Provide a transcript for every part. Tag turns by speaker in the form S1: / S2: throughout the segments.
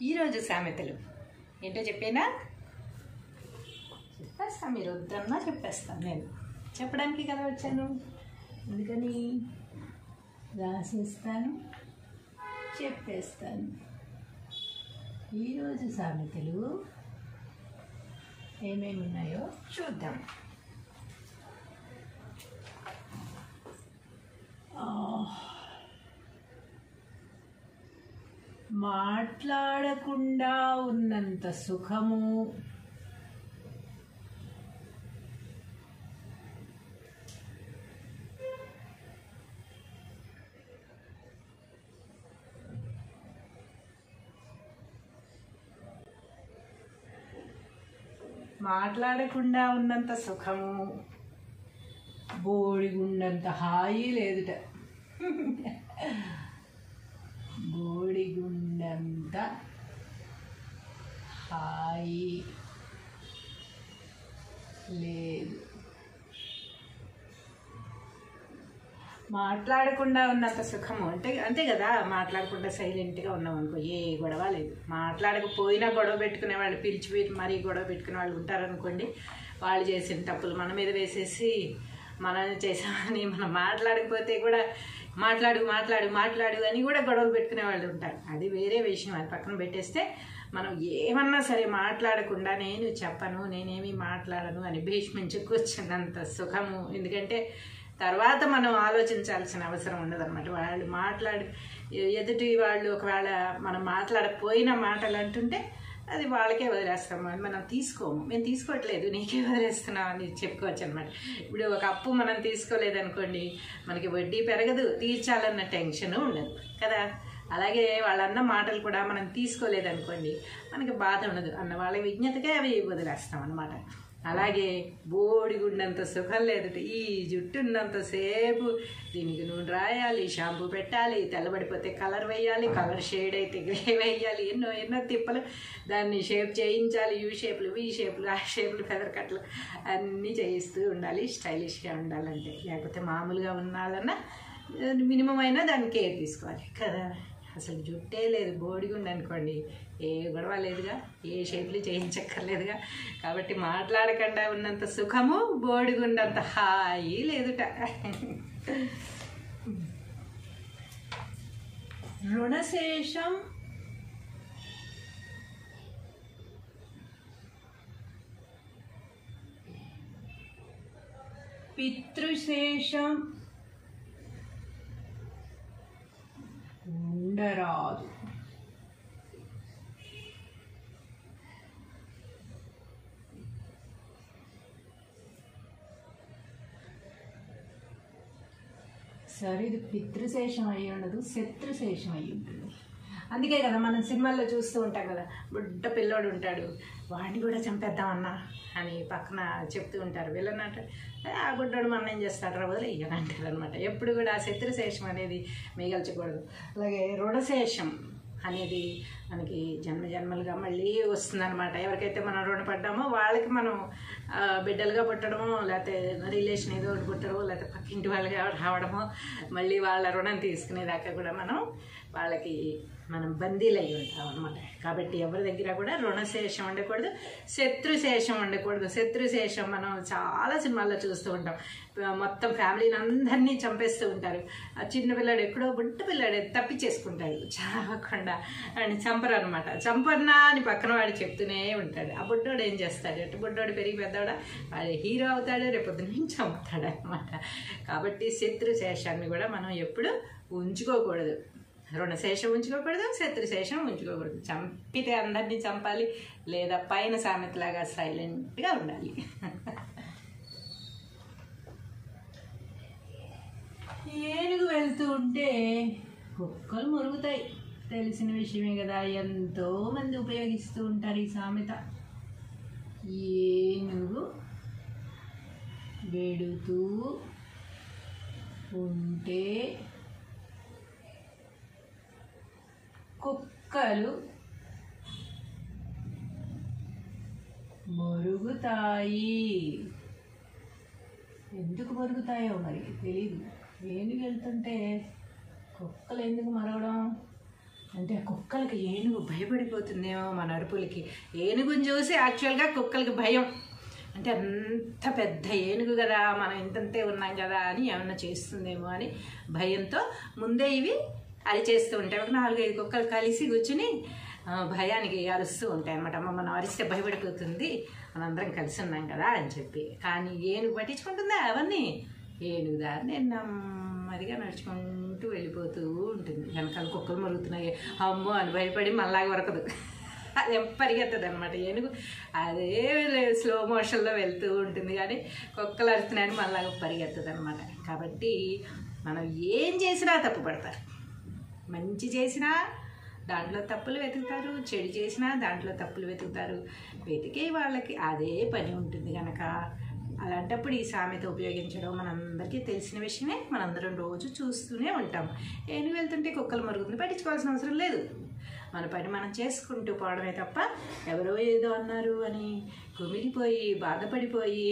S1: ఈరోజు సామెతలు ఏంటో చెప్పేనా? చెప్పేస్తా, మీరు వద్దన్నా చెప్పేస్తాను. నేను చెప్పడానికి కదా వచ్చాను, అందుకని రాసేస్తాను, చెప్పేస్తాను. ఈరోజు సామెతలు ఏమేమి ఉన్నాయో చూద్దాం. మాట్లాడకుండా ఉన్నంత సుఖము మాట్లాడకుండా ఉన్నంత సుఖము బోడిగుండంత హాయి లేదుట. బోడిగుండంత హాయి లేదు. మాట్లాడకుండా ఉన్నంత సుఖము అంటే అంతే కదా. మాట్లాడకుండా సైలెంట్గా ఉన్నాం అనుకో, ఏ గొడవ లేదు. మాట్లాడకపోయినా గొడవ పెట్టుకునే వాళ్ళు, పిలిచి మరీ గొడవ పెట్టుకునే వాళ్ళు ఉంటారనుకోండి. వాళ్ళు చేసిన తప్పులు మన మీద వేసేసి మనం చేసామని, మనం మాట్లాడకపోతే కూడా మాట్లాడు మాట్లాడు మాట్లాడు అని కూడా గొడవలు పెట్టుకునే వాళ్ళు ఉంటారు. అది వేరే విషయం, అది పక్కన పెట్టేస్తే మనం ఏమన్నా సరే మాట్లాడకుండా నేను చెప్పను, నేనేమి మాట్లాడను అని భీష్మించి కూర్చున్నంత సుఖము. ఎందుకంటే తర్వాత మనం ఆలోచించాల్సిన అవసరం ఉండదన్నమాట. వాళ్ళు ఎదుటి వాళ్ళు ఒకవేళ మనం మాట్లాడకపోయిన మాటలు అంటుంటే అది వాళ్ళకే వదిలేస్తాం, మనం తీసుకోము. మేము తీసుకోవట్లేదు, నీకే వదిలేస్తున్నాం అని చెప్పుకోవచ్చు అనమాట. ఇప్పుడు ఒక అప్పు మనం తీసుకోలేదనుకోండి, మనకి వడ్డీ పెరగదు, తీర్చాలన్న టెన్షన్ ఉండదు కదా. అలాగే వాళ్ళన్న మాటలు కూడా మనం తీసుకోలేదనుకోండి, మనకి బాధ ఉండదు. అన్న వాళ్ళ విజ్ఞతకే అవి వదిలేస్తాం అనమాట. అలాగే బోడిగుండంత సుఖం లేదట. ఈ జుట్టు ఉన్నంతసేపు దీనికి నూనె రాయాలి, షాంపూ పెట్టాలి, తెల్లబడిపోతే కలర్ వేయాలి, కలర్ షేడ్ అయితే గ్రే వేయాలి, ఎన్నో తిప్పలు, దాన్ని షేప్ చేయించాలి, యూ షేప్లు, వీ షేప్లు, ఆ షేప్లు, ఫెదర్ కట్లు అన్నీ చేయిస్తూ ఉండాలి. స్టైలిష్గా ఉండాలంటే, లేకపోతే మామూలుగా ఉండాలన్నా మినిమం అయినా దాన్ని కేర్ తీసుకోవాలి కదా. అసలు జుట్టే లేదు, బోడిగుండు అనుకోండి, ఏ గొడవ లేదుగా, ఏ షేప్లు చేయించక్కర్లేదుగా. కాబట్టి మాట్లాడకుండా ఉన్నంత సుఖము బోడిగుండంత హాయి లేదుట. రుణశేషం పితృశేషం ఉండరాదు. సరే, ఇది పితృశేషం అయ్యి ఉండదు, శత్రుశేషం అయ్యి ఉంటుంది. అందుకే కదా మనం సినిమాల్లో చూస్తూ ఉంటాం కదా, బుడ్డ పిల్లోడు ఉంటాడు, వాడిని కూడా చంపేద్దామన్నా అని పక్కన చెప్తూ ఉంటారు. వీళ్ళన్నట్ట ఆ బుడ్డోడు మనం ఏం చేస్తాడు, వదిలే ఇయ్యని అంటారు అనమాట. ఎప్పుడు కూడా శత్రుశేషం అనేది మిగల్చకూడదు. అలాగే రుణశేషం అనేది మనకి జన్మలుగా మళ్ళీ వస్తుందన్నమాట. ఎవరికైతే మనం రుణపడ్డామో వాళ్ళకి మనం బిడ్డలుగా పుట్టడమో, లేకపోతే రిలేషన్ ఏదో ఒకటి పుట్టడమో, లేకపోతే పక్కింటి వాళ్ళగా రావడమో, మళ్ళీ వాళ్ళ రుణం తీసుకునేదాకా కూడా వాళ్ళకి మనం బందీలు అయ్యి ఉంటాం అనమాట. కాబట్టి ఎవరి దగ్గర కూడా రుణశేషం ఉండకూడదు, శత్రుశేషం ఉండకూడదు. శత్రుశేషం మనం చాలా సినిమాల్లో చూస్తూ ఉంటాం. మొత్తం ఫ్యామిలీని అందరినీ చంపేస్తూ ఉంటారు. ఆ చిన్న పిల్లాడు ఎక్కడో బుడ్డ పిల్లాడు తప్పించేసుకుంటాడు, చావకుండా అని చంపరు అనమాట. చంపన్నా అని పక్కన వాడు చెప్తూనే ఉంటాడు. ఆ బుడ్డోడు ఏం చేస్తాడు అంటే, బుడ్డోడు పెరిగి పెద్దవాడా, వాడు హీరో అవుతాడు, రేపొద్దు నుంచి చంపుతాడు అనమాట. కాబట్టి శత్రుశేషాన్ని కూడా మనం ఎప్పుడు ఉంచుకోకూడదు. రుణశేషం ఉంచుకోకూడదు, శత్రుశేషం ఉంచుకోకూడదు. చంపితే అందరినీ చంపాలి, లేదా పైన సామెతలాగా సైలెంట్గా ఉండాలి. ఏనుగు వెళ్తూ ఉంటే కుక్కలు మురుగుతాయి, తెలిసిన విషయమే కదా. ఎంతో మంది ఉపయోగిస్తూ ఉంటారు ఈ సామెత. ఏనుగు వెడుతూ ఉంటే కుక్కలు మరుగుతాయి. ఎందుకు మరుగుతాయో మరి తెలీదు. ఏనుగు వెళ్తుంటే కుక్కలు ఎందుకు మరగడం? అంటే కుక్కలకి ఏనుగు భయపడిపోతుందేమో మన అరుపులకి. ఏనుగుని చూసి యాక్చువల్గా కుక్కలకి భయం. అంటే అంత పెద్ద ఏనుగు కదా, మనం ఇంతంతే ఉన్నాం కదా అని ఏమన్నా చేస్తుందేమో అని భయంతో ముందే ఇవి అరిచేస్తూ ఉంటాయి. ఒక 4-5 కుక్కలు కలిసి కూర్చుని భయానికి అరుస్తూ ఉంటాయి అన్నమాట. అమ్మ మనం అరిస్తే భయపడిపోతుంది, మనందరం కలిసి ఉన్నాం కదా అని చెప్పి. కానీ ఏనుగు పట్టించుకుంటుందా అవన్నీ? ఏనుగు దారి నేను నెమ్మదిగా నడుచుకుంటూ వెళ్ళిపోతూ ఉంటుంది. వెనకాల కుక్కలు మరుగుతున్నాయి అమ్మో అని భయపడి మళ్ళాగా వరకదు, అది పరిగెత్తదు అనమాట. ఏనుగు అదే స్లో మోషన్లో వెళ్తూ ఉంటుంది, కానీ కుక్కలు అరుస్తున్నాయని మళ్ళాగా పరిగెత్తదు అనమాట. కాబట్టి మనం ఏం చేసినా తప్పు పడతారు. మంచి చేసినా దాంట్లో తప్పులు వెతుకుతారు, చెడు చేసినా దాంట్లో తప్పులు వెతుకుతారు. వెతికే వాళ్ళకి అదే పని ఉంటుంది కనుక అలాంటప్పుడు ఈ సామెత ఉపయోగించడం మనందరికీ తెలిసిన విషయమే. మనందరం రోజు చూస్తూనే ఉంటాం. ఏనుగు వెళ్తుంటే కుక్కలు మరుగుతుంది, పట్టించుకోవాల్సిన అవసరం లేదు. మన పని మనం చేసుకుంటూ పోవడమే తప్ప ఎవరో ఏదో అన్నారు అని కుమిలిపోయి బాధపడిపోయి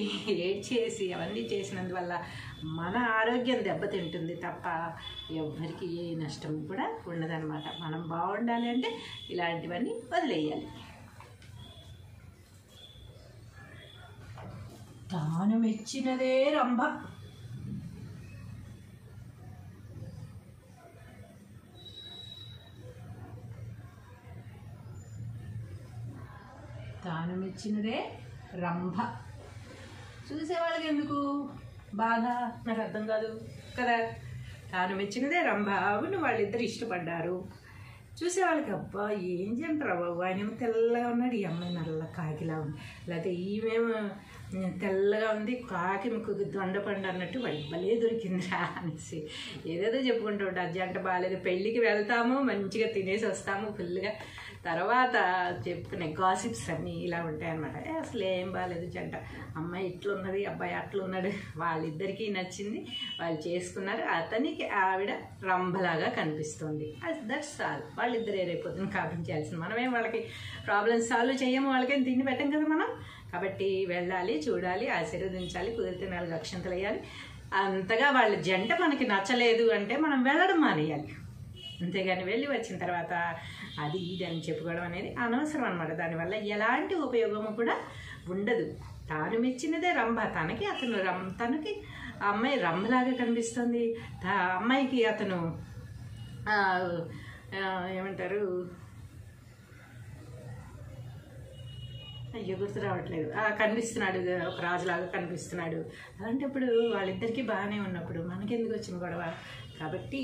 S1: ఏడ్చేసి అవన్నీ చేసినందువల్ల మన ఆరోగ్యం దెబ్బతింటుంది తప్ప ఎవ్వరికి ఏ నష్టం కూడా ఉండదన్నమాట. మనం బాగుండాలి అంటే ఇలాంటివన్నీ వదిలేయాలి. తాను మెచ్చినదే రంభ. తాను మెచ్చినదే రంభ. చూసేవాళ్ళకి ఎందుకు బాధ, నాకు అర్థం కాదు కదా. తాను మెచ్చినదే రంభ. అవును, వాళ్ళిద్దరు ఇష్టపడ్డారు. చూసేవాళ్ళకి అబ్బా ఏం చేయంటారా బాబు, ఆయన తెల్లగా ఉన్నాడు, ఈ అమ్మాయి నల్ల కాకిలా ఉంది, లేకపోతే ఈమెమో తెల్లగా ఉంది కాకి మీకు దొండపండు అన్నట్టు వాళ్ళు భలే దొరికిందిరా అనేసి ఏదేదో చెప్పుకుంటూ ఉంటారు. జంట బాగాలేదు, పెళ్ళికి వెళ్తాము మంచిగా తినేసి వస్తాము ఫుల్గా, తర్వాత చెప్పుకునే గాసిప్స్ అన్నీ ఇలా ఉంటాయి అన్నమాట. అసలు ఏం బాగాలేదు జంట, అమ్మాయి ఇట్లున్నది అబ్బాయి అట్లున్నాడు, వాళ్ళిద్దరికీ నచ్చింది, వాళ్ళు చేసుకున్నారు, అతనికి ఆవిడ రంభలాగా కనిపిస్తుంది. That's all. వాళ్ళిద్దరు ఏరైపోతుంది కాపురం చేయాల్సింది. మనమేం వాళ్ళకి ప్రాబ్లమ్స్ సాల్వ్ చేయము, వాళ్ళకేం తిండి పెట్టం కదా మనం. కాబట్టి వెళ్ళాలి, చూడాలి, ఆశీర్వదించాలి, కుదిరితే 4 అక్షంతలు వేయాలి. అంతగా వాళ్ళ జంట మనకి నచ్చలేదు అంటే మనం వెళ్ళడం మానేయాలి. అంతేగాని వెళ్ళి వచ్చిన తర్వాత అది ఇది అని చెప్పుకోవడం అనేది అనవసరం అనమాట. దానివల్ల ఎలాంటి ఉపయోగము కూడా ఉండదు. తాను మెచ్చినదే రంభ. తనకి అమ్మాయి రంభలాగా కనిపిస్తుంది, అమ్మాయికి అతను ఏమంటారు, అయ్యో గుర్తు రావట్లేదు, కనిపిస్తున్నాడు, ఒక రాజులాగా కనిపిస్తున్నాడు. అలాంటప్పుడు వాళ్ళిద్దరికీ బాగానే ఉన్నప్పుడు మనకెందుకు వచ్చిన గొడవ? కాబట్టి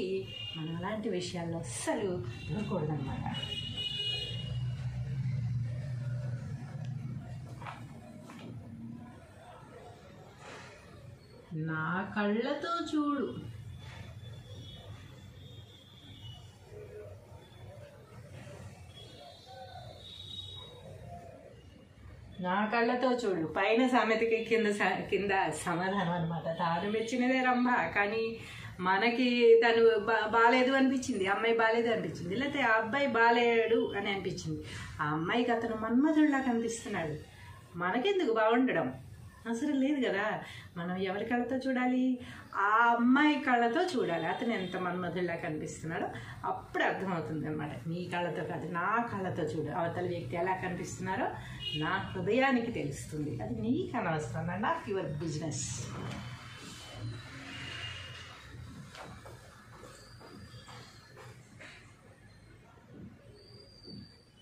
S1: మనం అలాంటి విషయాల్లో అస్సలు దూరకూడదన్నమాట. నా కళ్ళతో చూడు, నా కళ్ళతో చూడు. పైన సామెతకి కింద సమాధానం అనమాట. తాను మెచ్చినదే రంభ, కానీ మనకి తను బాగాలేదు అనిపించింది, అమ్మాయి బాగాలేదు అనిపించింది, లేకపోతే ఆ అబ్బాయి బాగాలేడు అని అనిపించింది. ఆ అమ్మాయికి అతను మన్మధుడిలా కనిపిస్తున్నాడు, మనకెందుకు బాగుండడం? అసలు లేదు కదా. మనం ఎవరి కళ్ళతో చూడాలి? ఆ అమ్మాయి కళ్ళతో చూడాలి. అతను ఎంత మన్మధుడిలా కనిపిస్తున్నాడో అప్పుడు అర్థమవుతుంది అనమాట. నీ కళ్ళతో కాదు, నా కళ్ళతో చూడు. అవతల వ్యక్తి ఎలా కనిపిస్తున్నారో నా హృదయానికి తెలుస్తుంది. అది నీకు అనవసరం, నాట్ యువర్ బిజినెస్.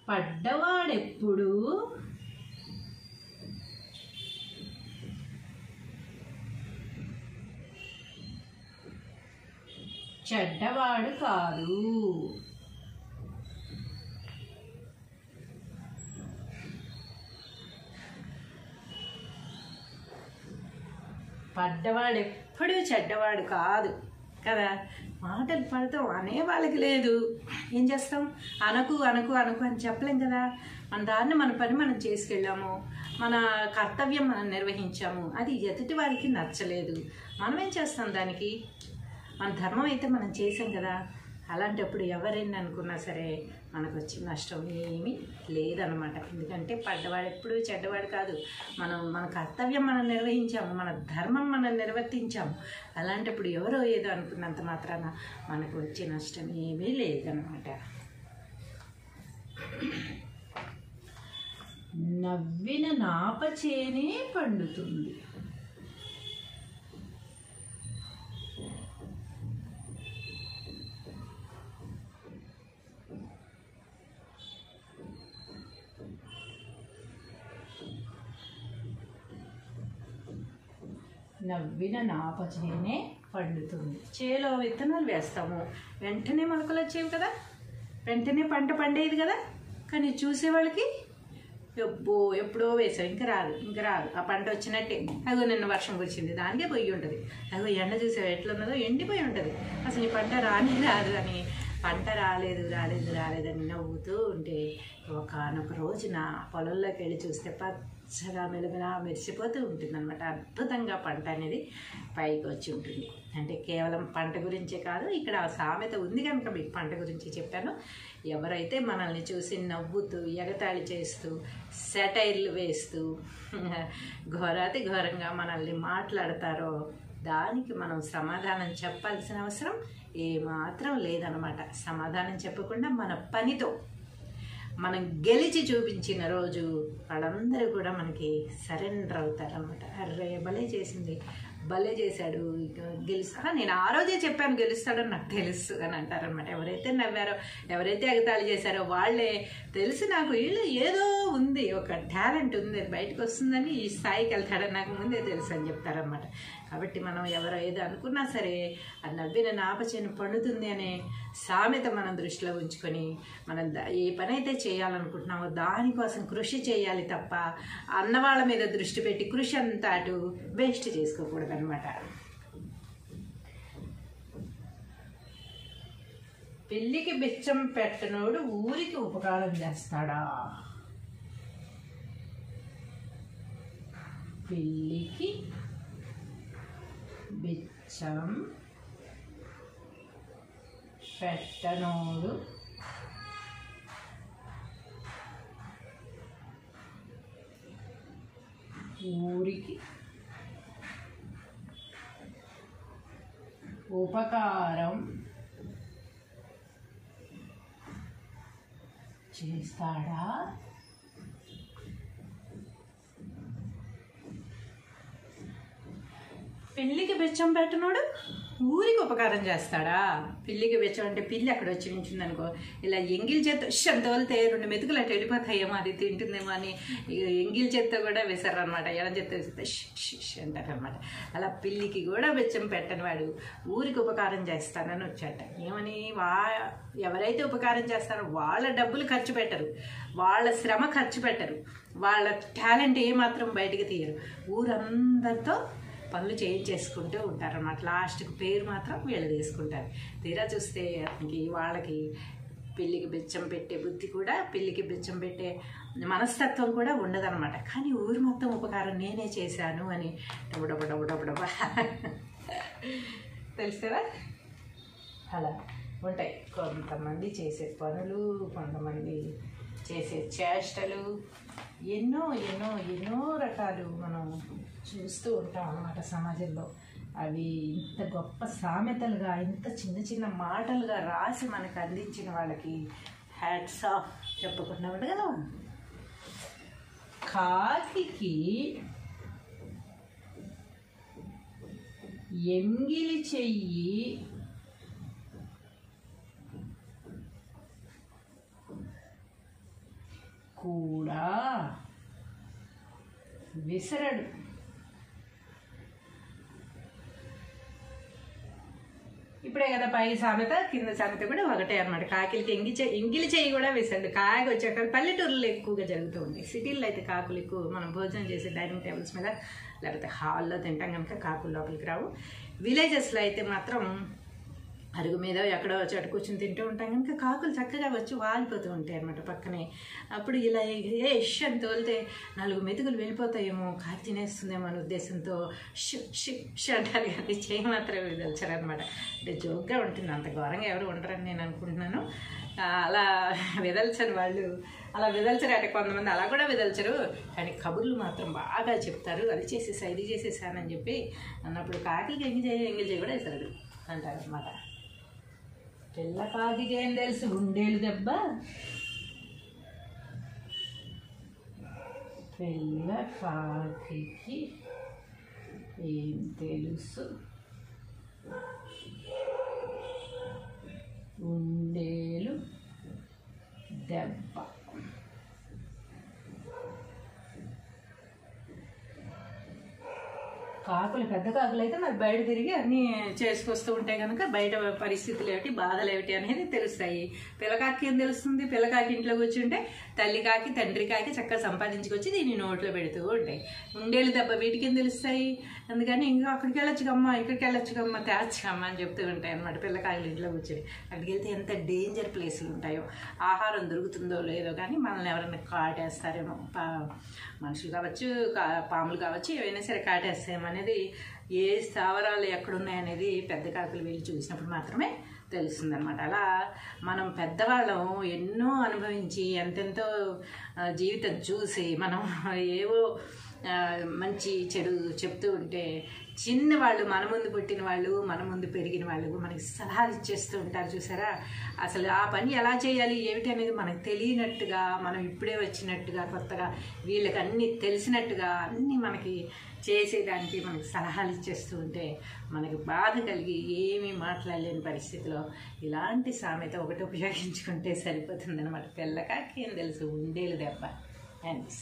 S1: పడ్డవాడెప్పుడు చెడ్డవాడు కాదు. పడ్డవాడు ఎప్పుడూ చెడ్డవాడు కాదు కదా. మాటలు పడతాం, అనే వాళ్ళకి లేదు, ఏం చేస్తాం? అనకు అనకు అనకు అని చెప్పలేం కదా. మన దాన్ని మన పని మనం చేసుకెళ్ళాము, మన కర్తవ్యం మనం నిర్వహించాము, అది ఎదుటి వారికి నచ్చలేదు, మనం ఏం చేస్తాం? దానికి మన ధర్మం అయితే మనం చేసాం కదా. అలాంటప్పుడు ఎవరైనా అనుకున్నా సరే మనకు వచ్చిన నష్టం ఏమీ లేదనమాట. ఎందుకంటే పడ్డవాడు ఎప్పుడు చెడ్డవాడు కాదు. మన కర్తవ్యం మనం నిర్వహించాము, మన ధర్మం మనం నిర్వర్తించాము. అలాంటప్పుడు ఎవరో ఏదో అనుకున్నంత మాత్రాన మనకు వచ్చే నష్టం ఏమీ లేదనమాట. నవ్విన నాపచేనే పండుతుంది. నవ్విన నాపచేనే పండుతుంది. చేలో విత్తనాలు వేస్తాము, వెంటనే మొలకలు వచ్చేవి కదా, వెంటనే పంట పండేది కదా. కానీ చూసేవాళ్ళకి ఎప్పుడో వేసాం, ఇంకా రాదు ఆ పంట వచ్చినట్టే. అగో నిన్న వర్షం కురిచింది, దానికే పోయి ఉంటుంది. అగో ఎండ చూసావు ఎట్లున్నదో, ఎండిపోయి ఉంటుంది. అసలు ఈ పంట రాదు అని, పంట రాలేదని నవ్వుతూ ఉంటే ఒకనొక రోజున పొలంలోకి వెళ్ళి చూస్తే పచ్చగా మెలమెలా మెరిసిపోతూ ఉంటుంది అనమాట. అద్భుతంగా పంట అనేది పైకి వచ్చి ఉంటుంది. అంటే కేవలం పంట గురించే కాదు, ఇక్కడ సామెత ఉంది కనుక మీకు పంట గురించి చెప్పాను. ఎవరైతే మనల్ని చూసి నవ్వుతూ ఎగతాళి చేస్తూ సెటైర్లు వేస్తూ ఘోరాతి ఘోరంగా మనల్ని మాట్లాడతారో దానికి మనం సమాధానం చెప్పాల్సిన అవసరం ఏమాత్రం లేదనమాట. సమాధానం చెప్పకుండా మన పనితో మనం గెలిచి చూపించిన రోజు వాళ్ళందరూ కూడా మనకి సరెండర్ అవుతారనమాట. అర్రే భలే చేసింది, భలే చేశాడు, గెలుస్తా, నేను ఆ రోజే చెప్పాను గెలుస్తాడని నాకు తెలుసు అని అంటారనమాట. ఎవరైతే నవ్వారో, ఎవరైతే ఎగతాళి చేశారో వాళ్ళే తెలుసు నాకు వీళ్ళు ఏదో ఉంది, ఒక టాలెంట్ ఉంది, బయటకు వస్తుందని ఈ స్థాయికి వెళ్తాడని నాకు ముందే తెలుసు అని చెప్తారనమాట. కాబట్టి మనం ఎవరో ఏదో అనుకున్నా సరే ఆ నవ్విన నాపచేను పండుతుంది అనే సామెత మనం దృష్టిలో ఉంచుకొని మనం ఏ పని అయితే చేయాలనుకుంటున్నామో దానికోసం కృషి చేయాలి తప్ప అన్నవాళ్ళ మీద దృష్టి పెట్టి కృషి అంతా అటు వేస్ట్ చేసుకోకూడదు అనమాట. పెళ్ళికి బిచ్చం పెట్టనోడు ఊరికి ఉపకారం చేస్తాడా? పెళ్ళికి బిచ్చం పెట్టనోడు ఊరికి ఉపకారం చేస్తాడా? పెళ్ళికి బిచ్చం పెట్టనోడు ఊరికి ఉపకారం చేస్తాడా? పిల్లికి బిచ్చం అంటే పిల్లి అక్కడ వచ్చి నించుంది అనుకో, ఇలా ఎంగిల్ చేత్తో అంత వెళ్తే 2 మెతుకులు అటు వెళ్ళిపోతాయేమో, అది తింటుందేమో అని ఎంగిల్ చేత్తో కూడా వేశారనమాట. ఎడం చేత్తో వేస్తే అంటారనమాట. అలా పిల్లికి కూడా బిచ్చం పెట్టని వాడు ఊరికి ఉపకారం చేస్తానని వచ్చాట. ఏమని? ఎవరైతే ఉపకారం చేస్తారో వాళ్ళ డబ్బులు ఖర్చు పెట్టరు, వాళ్ళ శ్రమ ఖర్చు పెట్టరు, వాళ్ళ టాలెంట్ ఏమాత్రం బయటకు తీయరు, ఊరందరితో పనులు చేయించేసుకుంటూ ఉంటారన్నమాట. లాస్ట్కి పేరు మాత్రం వీళ్ళు తీసుకుంటారు. తీరా చూస్తే అతనికి వాళ్ళకి పిల్లికి బిచ్చం పెట్టే బుద్ధి కూడా, పిల్లికి బిచ్చం పెట్టే మనస్తత్వం కూడా ఉండదన్నమాట. కానీ ఊరు మొత్తం ఉపకారం నేనే చేశాను అని డబ్బుడబ్బా తెలుసు కదా. అలా ఉంటాయి కొంతమంది చేసే పనులు, కొంతమంది చేసే చేష్టలు, ఎన్నో రకాలు మనం చూస్తూ ఉంటాం అన్నమాట సమాజంలో. అవి ఇంత గొప్ప సామెతలుగా, ఇంత చిన్న మాటలుగా రాసి మనకు అందించిన వాళ్ళకి హ్యాట్స్ ఆఫ్ చెప్పకుండా ఉండగలం. కాకికి ఎంగిలి చెయ్యి కూడా విసరడు. ఇప్పుడే కదా పై సామెత కింద సామెత కూడా ఒకటే అనమాట. కాకిలకి ఎంగిలి చెయ్యి కూడా విసరడు. కాకి వచ్చాక పల్లెటూరులో ఎక్కువగా జరుగుతూ ఉంటాయి. సిటీల్లో అయితే కాకులు ఎక్కువ, మనం భోజనం చేసే డైనింగ్ టేబుల్స్ మీద లేకపోతే హాల్లో తింటాం కనుక కాకులు లోపలికి రావు. విలేజెస్లో అయితే మాత్రం అరుగు మీద ఎక్కడో చోట కూర్చొని తింటూ ఉంటాం కనుక కాకులు చక్కగా వచ్చి వాలిపోతూ ఉంటాయి అన్నమాట పక్కనే. అప్పుడు ఇలా అని తోలితే 4 మెతుకులు వెళ్ళిపోతాయేమో, కాకి తినేస్తుందేమో అనే ఉద్దేశంతో ష్ అంటారు కానీ చేయి మాత్రం విదల్చరు అనమాట. అంటే జోక్గా ఉంటుంది, అంత ఘోరంగా ఎవరు ఉండరని నేను అనుకుంటున్నాను. అలా విదల్చరు వాళ్ళు, అలా విదల్చరు. అంటే కొంతమంది అలా కూడా విదల్చరు, కానీ కబుర్లు మాత్రం బాగా చెప్తారు. అది చేసేసా ఇది చేసేసానని చెప్పి అన్నప్పుడు కాకికి ఎంగిల్ చేయి కూడా వేసారు అంటారు అనమాట. పిల్ల కాకి ఏం తెలుసు, గుండేలు దెబ్బ పిల్లకాకి ఏం తెలుసు, ఉండేలు దెబ్బ. కాకులు, పెద్ద కాకులు అయితే మరి బయట తిరిగి అన్నీ చేసుకొస్తూ ఉంటాయి కనుక బయట పరిస్థితులు ఏమిటి, బాధలు ఏమిటి అనేది తెలుస్తాయి. పిల్లకాకి ఏం తెలుస్తుంది? పిల్లకాకి ఇంట్లో కూర్చుంటే తల్లి కాకి తండ్రి కాకి చక్కగా సంపాదించుకొచ్చి దీన్ని నోట్లో పెడుతూ ఉంటాయి. ఉండేలు దెబ్బ వీటికి ఏం తెలుస్తాయి? అందుకని ఇంకా అక్కడికి వెళ్ళొచ్చుకమ్మా, ఇక్కడికి వెళ్ళొచ్చుకమ్మా, తేచ్చుకమ్మా అని చెప్తూ ఉంటాయి అన్నమాట పిల్లకాయలు ఇంట్లో కూర్చొని. అక్కడికి వెళ్తే ఎంత డేంజర్ ప్లేసులు ఉంటాయో, ఆహారం దొరుకుతుందో లేదో కానీ మనల్ని ఎవరైనా కాటేస్తారేమో, మనుషులు కావచ్చు, పాములు కావచ్చు, ఏవైనా సరే కాటేస్తాయేమో అనేది, ఏ స్థావరాలు ఎక్కడున్నాయనేది పెద్ద కాకులు వెళ్ళి చూసినప్పుడు మాత్రమే తెలుస్తుంది అనమాట. అలా మనం పెద్దవాళ్ళం ఎన్నో అనుభవించి ఎంతెంతో జీవితం చూసి మనం ఏవో మంచి చెడు చెప్తూ ఉంటే చిన్నవాళ్ళు, మన ముందు పుట్టిన వాళ్ళు, మన ముందు పెరిగిన వాళ్ళు మనకి సలహాలు ఇచ్చేస్తూ ఉంటారు చూసారా. అసలు ఆ పని ఎలా చేయాలి ఏమిటి అనేది మనకు తెలియనట్టుగా, మనం ఇప్పుడే వచ్చినట్టుగా కొత్తగా వీళ్ళకి అన్నీ తెలిసినట్టుగా అన్నీ మనకి చేసేదానికి మనకి సలహాలు ఇచ్చేస్తూ ఉంటే మనకి బాధ కలిగి ఏమీ మాట్లాడలేని పరిస్థితిలో ఇలాంటి సామెత ఒకటి ఉపయోగించుకుంటే సరిపోతుంది అనమాట. పిల్లకాకి ఏం తెలుసు, ఉండేలు దెబ్బ. అండ్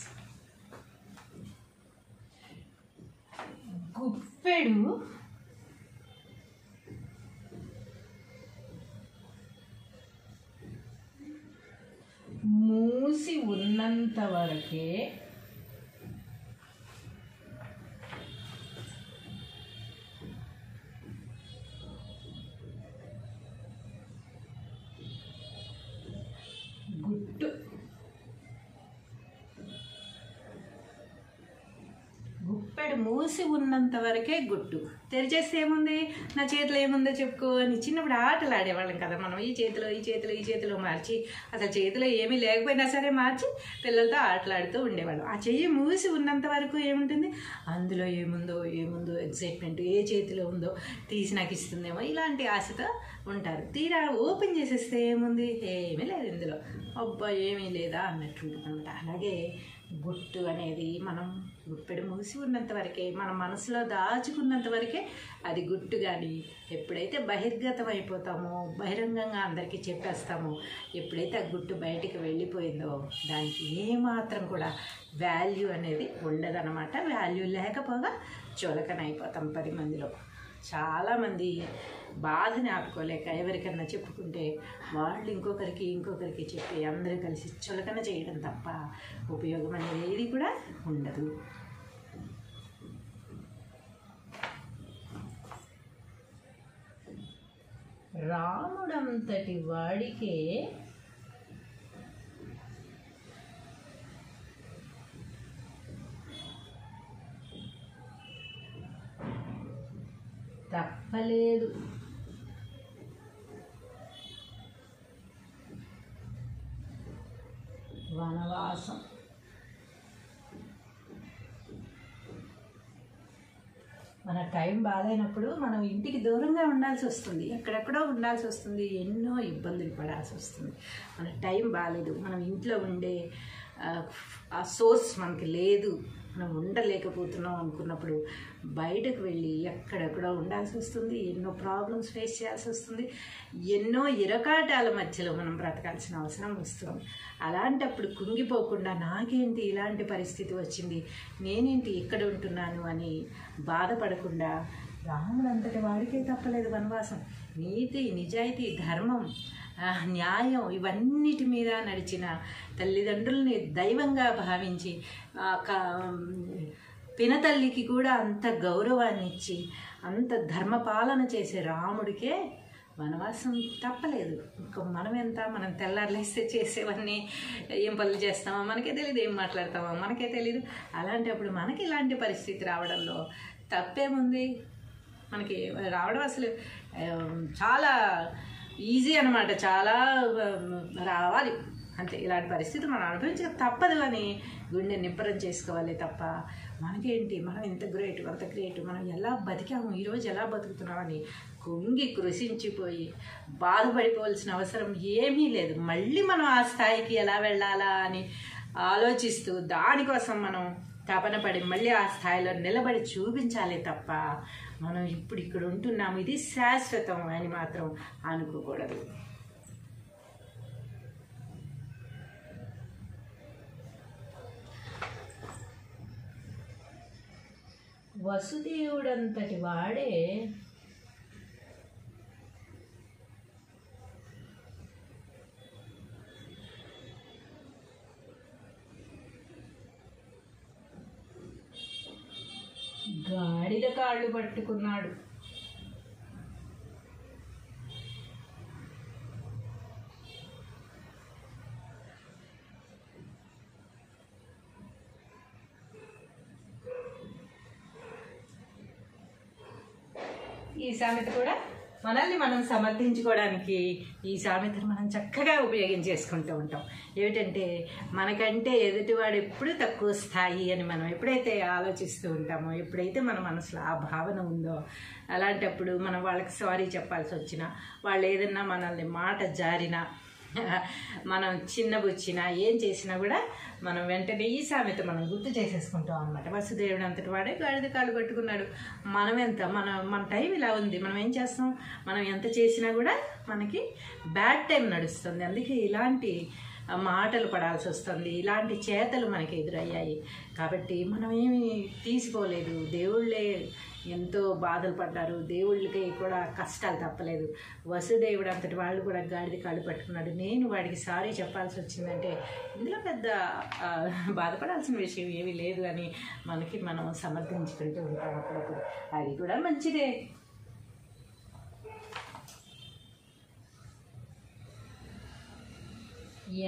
S1: గుప్పెడు మూసి ఉన్నంత వరకే గుట్టు. గుప్పెడు మూసి ఉన్నంత వరకే గుట్టు. తెరిచేస్తే ఏముంది, నా చేతిలో ఏముందో చెప్పుకో అని చిన్నప్పుడు ఆటలు ఆడేవాళ్ళం కదా మనం. ఈ చేతిలో మార్చి, అసలు చేతిలో ఏమీ లేకపోయినా సరే మార్చి పిల్లలతో ఆటలాడుతూ ఉండేవాళ్ళం. ఆ చెయ్యి మూసి ఉన్నంత వరకు ఏముంటుంది, అందులో ఏముందో ఎగ్జైట్మెంట్, ఏ చేతిలో ఉందో తీసి నాకు ఇస్తుందేమో ఇలాంటి ఆశతో ఉంటారు. తీరా ఓపెన్ చేసేస్తే ఏముంది, ఏమీ లేదు ఇందులో, అబ్బా ఏమీ లేదా అన్నట్టు ఉంటుంది అనమాట. అలాగే గుట్టు అనేది మనం గుప్పెడు మూసి ఉన్నంత వరకే, మన మనసులో దాచుకున్నంత వరకే అది గుట్టు. కానీ ఎప్పుడైతే బహిర్గతం అయిపోతామో, బహిరంగంగా అందరికీ చెప్పేస్తామో, ఎప్పుడైతే ఆ గుట్టు బయటికి వెళ్ళిపోయిందో దానికి ఏమాత్రం కూడా వాల్యూ అనేది ఉండదన్నమాట. వాల్యూ లేకపోగా చులకనైపోతాం 10 మందిలో. చాలామంది బాధని ఆపుకోలేక ఎవరికన్నా చెప్పుకుంటే వాళ్ళు ఇంకొకరికి చెప్పి అందరూ కలిసి చులకన చేయడం తప్ప ఉపయోగం అనేది ఏది కూడా ఉండదు. రాముడంతటి వాడికే తప్పలేదు వనవాసం. మన టైం బాగాలేనప్పుడు మనం ఇంటికి దూరంగా ఉండాల్సి వస్తుంది, ఎక్కడెక్కడో ఉండాల్సి వస్తుంది, ఎన్నో ఇబ్బందులు పడాల్సి వస్తుంది. మన టైం బాగాలేదు, మనం ఇంట్లో ఉండే ఆ సోర్స్ మనకి లేదు, మనం ఉండలేకపోతున్నాం అనుకున్నప్పుడు బయటకు వెళ్ళి ఎక్కడెక్కడో ఉండాల్సి వస్తుంది, ఎన్నో ప్రాబ్లమ్స్ ఫేస్ చేయాల్సి వస్తుంది, ఎన్నో ఇరకాటాల మధ్యలో మనం బ్రతకాల్సిన అవసరం వస్తుంది. అలాంటప్పుడు కుంగిపోకుండా నాకేంటి ఇలాంటి పరిస్థితి వచ్చింది, నేనేంటి ఇక్కడ ఉంటున్నాను అని బాధపడకుండా రాముడు అంతటి వాడికే తప్పలేదు వనవాసం. నీతి, నిజాయితీ, ధర్మం, న్యాయం ఇవన్నిటి మీద నడిచిన, తల్లిదండ్రుల్ని దైవంగా భావించి పినతల్లికి కూడా అంత గౌరవాన్ని ఇచ్చి అంత ధర్మపాలన చేసే రాముడికే వనవాసం తప్పలేదు. ఇంకా మనం ఎంత, మనం తెల్లారులేస్తే చేసేవన్నీ ఏం పనులు చేస్తామో మనకే తెలియదు, ఏం మాట్లాడతామో మనకే తెలియదు. అలాంటప్పుడు మనకి ఇలాంటి పరిస్థితి రావడంలో తప్పేముంది? మనకి రావడం అసలు చాలా ఈజీ అనమాట, చాలా రావాలి అంతే. ఇలాంటి పరిస్థితి మనం అనుభవించక తప్పదు అని గుండె నిబ్బరం చేసుకోవాలి తప్ప మనకేంటి, మనం ఇంత గ్రేట్ అంత గ్రేట్, మనం ఎలా బతికాము, ఈరోజు ఎలా బతుకుతున్నామని కుంగి కృషించిపోయి బాధపడిపోవాల్సిన అవసరం ఏమీ లేదు. మళ్ళీ మనం ఆ స్థాయికి ఎలా వెళ్ళాలా అని ఆలోచిస్తూ దానికోసం మనం తపన పడి మళ్ళీ ఆ స్థాయిలో నిలబడి చూపించాలి తప్ప మనం ఇప్పుడు ఇక్కడ ఉంటున్నాము ఇది శాశ్వతం అని మాత్రం అనుకోకూడదు. వసుదేవుడంతటి వాడే గాడిద కాళ్ళు పట్టుకున్నాడు. ఈ సామెత కూడా మనల్ని మనం సమర్థించుకోవడానికి ఈ సామెతను మనం చక్కగా ఉపయోగించేసుకుంటూ ఉంటాం. ఏమిటంటే మనకంటే ఎదుటివాడు ఎప్పుడు తక్కువ స్థాయి అని మనం ఎప్పుడైతే ఆలోచిస్తూ ఉంటామో, ఎప్పుడైతే మన మనసులో ఆ భావన ఉందో, అలాంటప్పుడు మనం వాళ్ళకి సారీ చెప్పాల్సి వచ్చినా, వాళ్ళు ఏదన్నా మనల్ని మాట జారినా, మనం చిన్నబుచ్చినా, ఏం చేసినా కూడా మనం వెంటనే ఈ సామెత మనం గుర్తు చేసేసుకుంటాం అనమాట. వసుదేవుడు అంతటి వాడే గాడిద కాళ్ళు పట్టుకున్నాడు. మనం ఎంత మన టైం ఇలా ఉంది, మనం ఏం చేస్తాం, మనం ఎంత చేసినా కూడా మనకి బ్యాడ్ టైం నడుస్తుంది. అందుకే ఇలాంటి మాటలు పడాల్సి వస్తుంది, ఇలాంటి చేతలు మనకి ఎదురయ్యాయి. కాబట్టి మనం ఏమి తీసుకోలేదు, దేవుళ్ళే ఎంతో బాధలు పడ్డారు, దేవుళ్ళకి కూడా కష్టాలు తప్పలేదు. వసుదేవుడు అంతటి వాళ్ళు కూడా గాడిద కాళ్ళు పట్టుకున్నాడు. నేను వాడికి సారీ చెప్పాల్సి వచ్చిందంటే ఇందులో పెద్ద బాధపడాల్సిన విషయం ఏమీ లేదు అని మనకి మనం సమర్థించుకుంటూ ఉంటాం అప్పుడప్పుడు. అది కూడా మంచిదే.